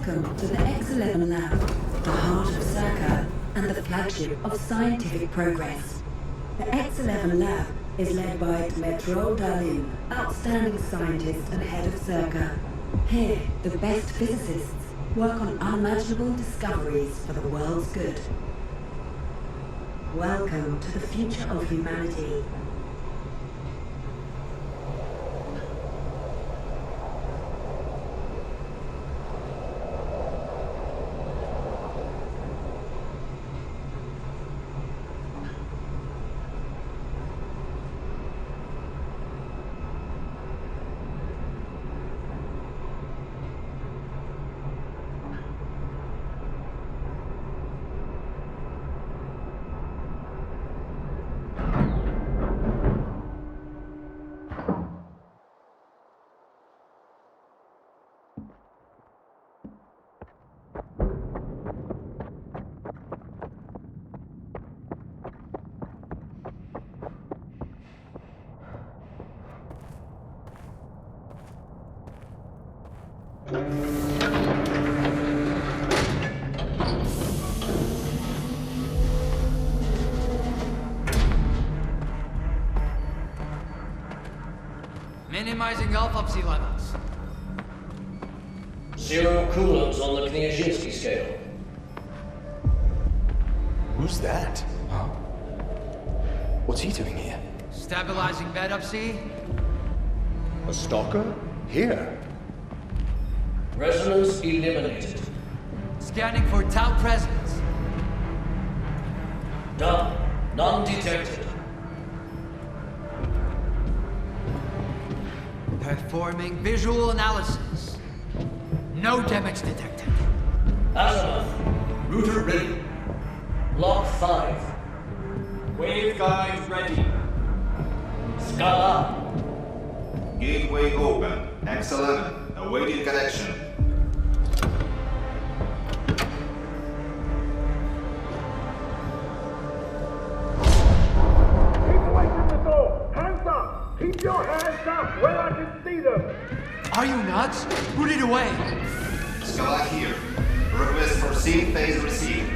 Welcome to the X-11 Lab, the heart of S.T.A.L.K.E.R and the flagship of scientific progress. The X-11 Lab is led by S.T.A.L.K.E.R, outstanding scientist and head of S.T.A.L.K.E.R. Here, the best physicists work on unimaginable discoveries for the world's good. Welcome to the future of humanity. Minimizing autopsy levels. 0 coulombs on the Kniazinski scale. Who's that? Huh? What's he doing here? Stabilizing bed up, see? A stalker? Here? Resonance eliminated. Scanning for Tau presence. Done. None detected. Performing visual analysis. No damage detected. Azimuth. Router ready. Lock 5. Waveguide ready. Scala. Gateway open. X11. Awaiting connection. Keep away from the door! Hands up! Keep your hands up where I can see them! Are you nuts? Put it away! Scala here. Request for sync phase received.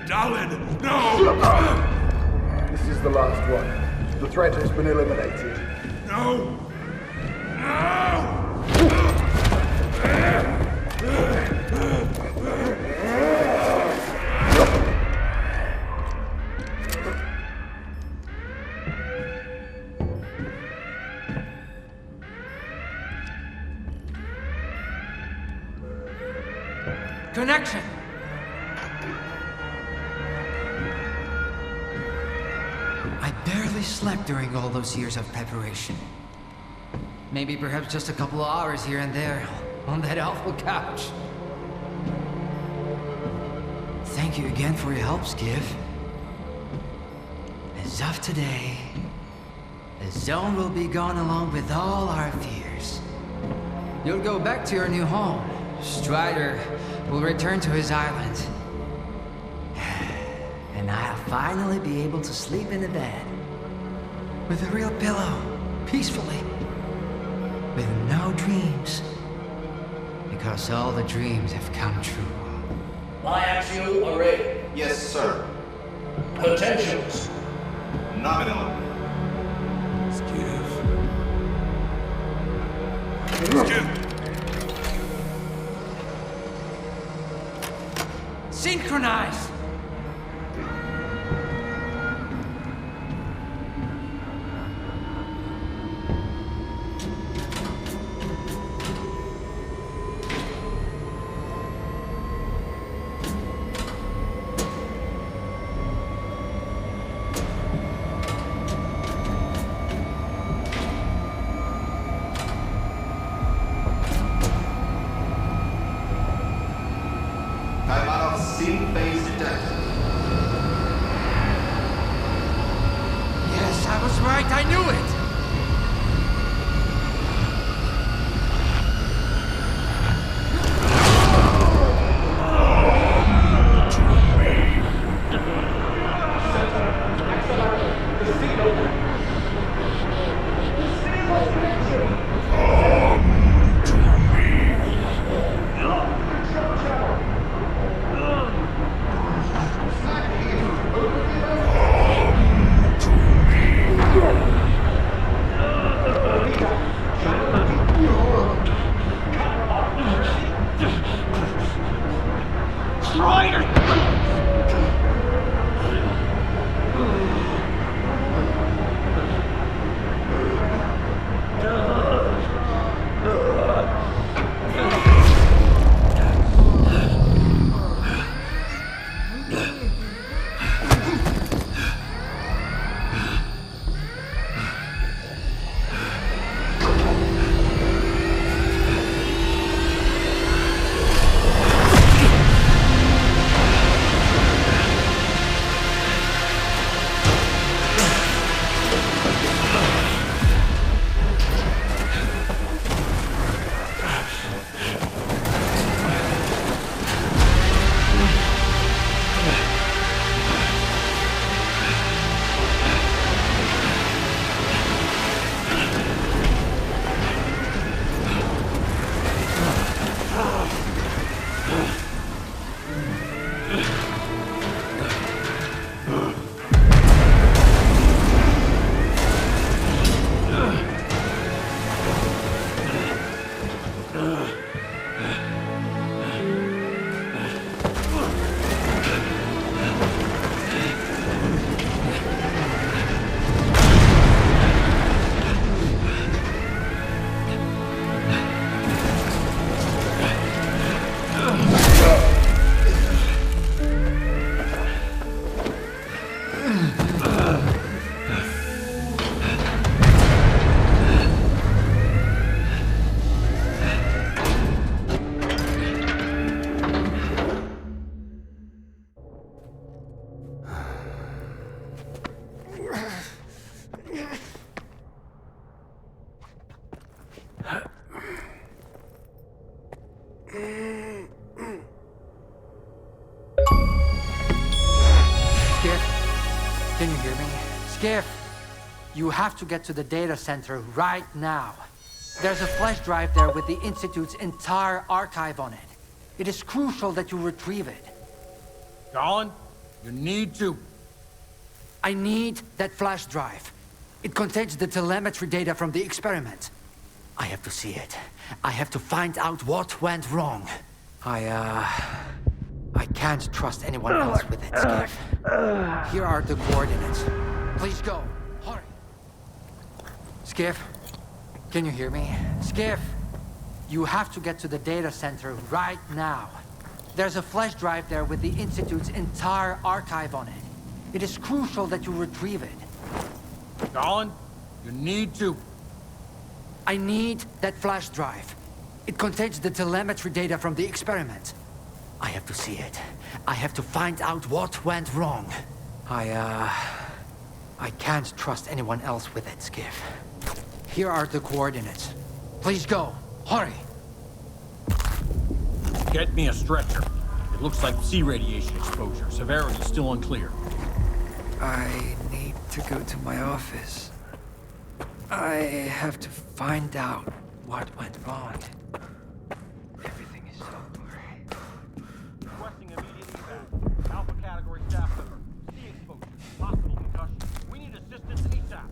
Darlin, no! This is the last one. The threat has been eliminated. No! Connection! I barely slept during all those years of preparation. Maybe perhaps just a couple of hours here and there, on that awful couch. Thank you again for your help, Skiff. As of today, the zone will be gone along with all our fears. You'll go back to your new home. Strider will return to his island. And I'll finally be able to sleep in a bed. With a real pillow, peacefully. With no dreams. Because all the dreams have come true. Biaxial array. Yes, sir. Potentials. Nominal. Synchronize! Time out of sync phase detected. Can you hear me? Skiff! You have to get to the data center right now. There's a flash drive there with the Institute's entire archive on it. It is crucial that you retrieve it. Colin, you need to. I need that flash drive. It contains the telemetry data from the experiment. I have to see it. I have to find out what went wrong. I can't trust anyone else with it, Skiff. Here are the coordinates. Please go. Hurry. Skiff, can you hear me? Skiff, you have to get to the data center right now. There's a flash drive there with the Institute's entire archive on it. It is crucial that you retrieve it. Colin, you need to. I need that flash drive. It contains the telemetry data from the experiment. I have to see it. I have to find out what went wrong. I can't trust anyone else with it, Skiff. Here are the coordinates. Please go. Hurry. Get me a stretcher. It looks like C radiation exposure. Severity still unclear. I need to go to my office. I have to find out what went wrong. Everything is so blurry. Requesting immediate evac. Alpha category staff member. C exposure. Possible concussion. We need assistance ASAP.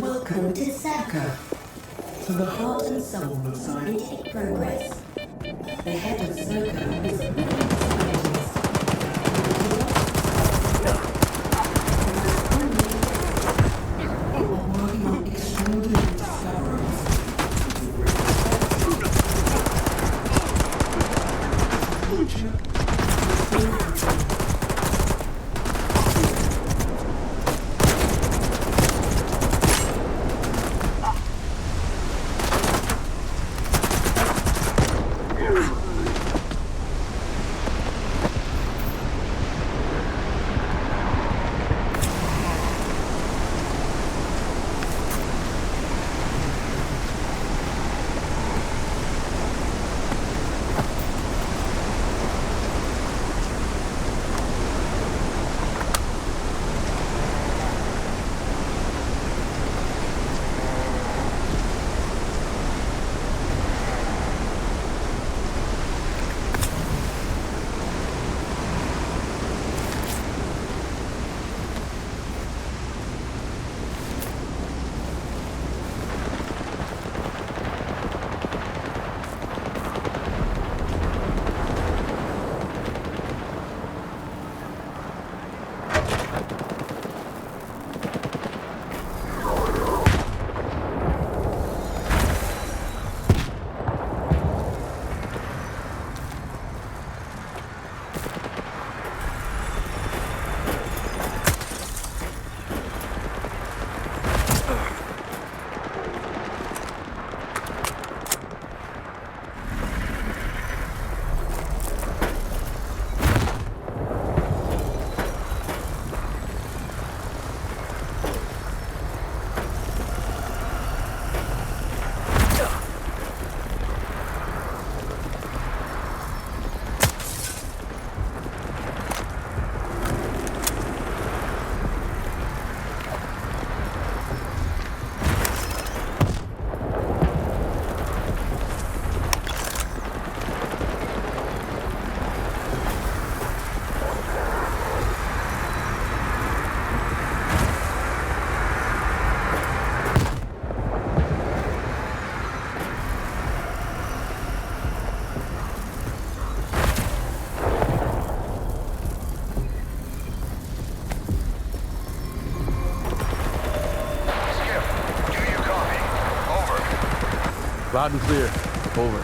Welcome to S.T.A.L.K.E.R, to the heart and soul of scientific progress. head of S.T.A.L.K.E.R is really scientist. You are working on extraordinary discoveries. Loud and clear. Over. I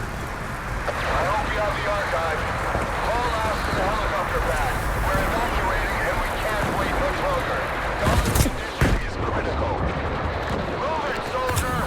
hope you have the archive. Call us to the helicopter pad. We're evacuating and we can't wait much longer. Dawn's condition is critical. Move it, soldier!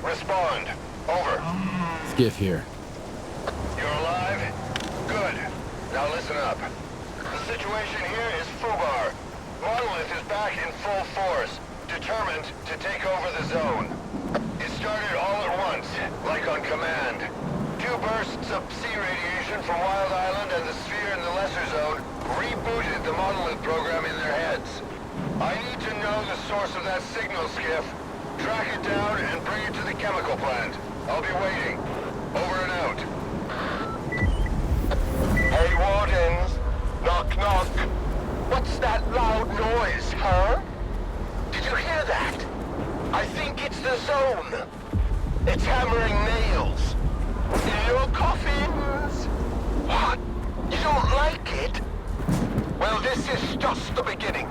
Respond. Over. Skiff here. You're alive? Good. Now listen up. The situation here is FUBAR. Monolith is back in full force, determined to take over the zone. It started all at once, like on command. 2 bursts of Psi radiation from Wild Island and the sphere in the Lesser Zone rebooted the Monolith program in their heads. I need to know the source of that signal, Skiff. Track it down and bring it to the chemical plant. I'll be waiting. Over and out. Hey, Wardens. Knock, knock. What's that loud noise, huh? Did you hear that? I think it's the zone. It's hammering nails. In your coffins. What? You don't like it? Well, this is just the beginning.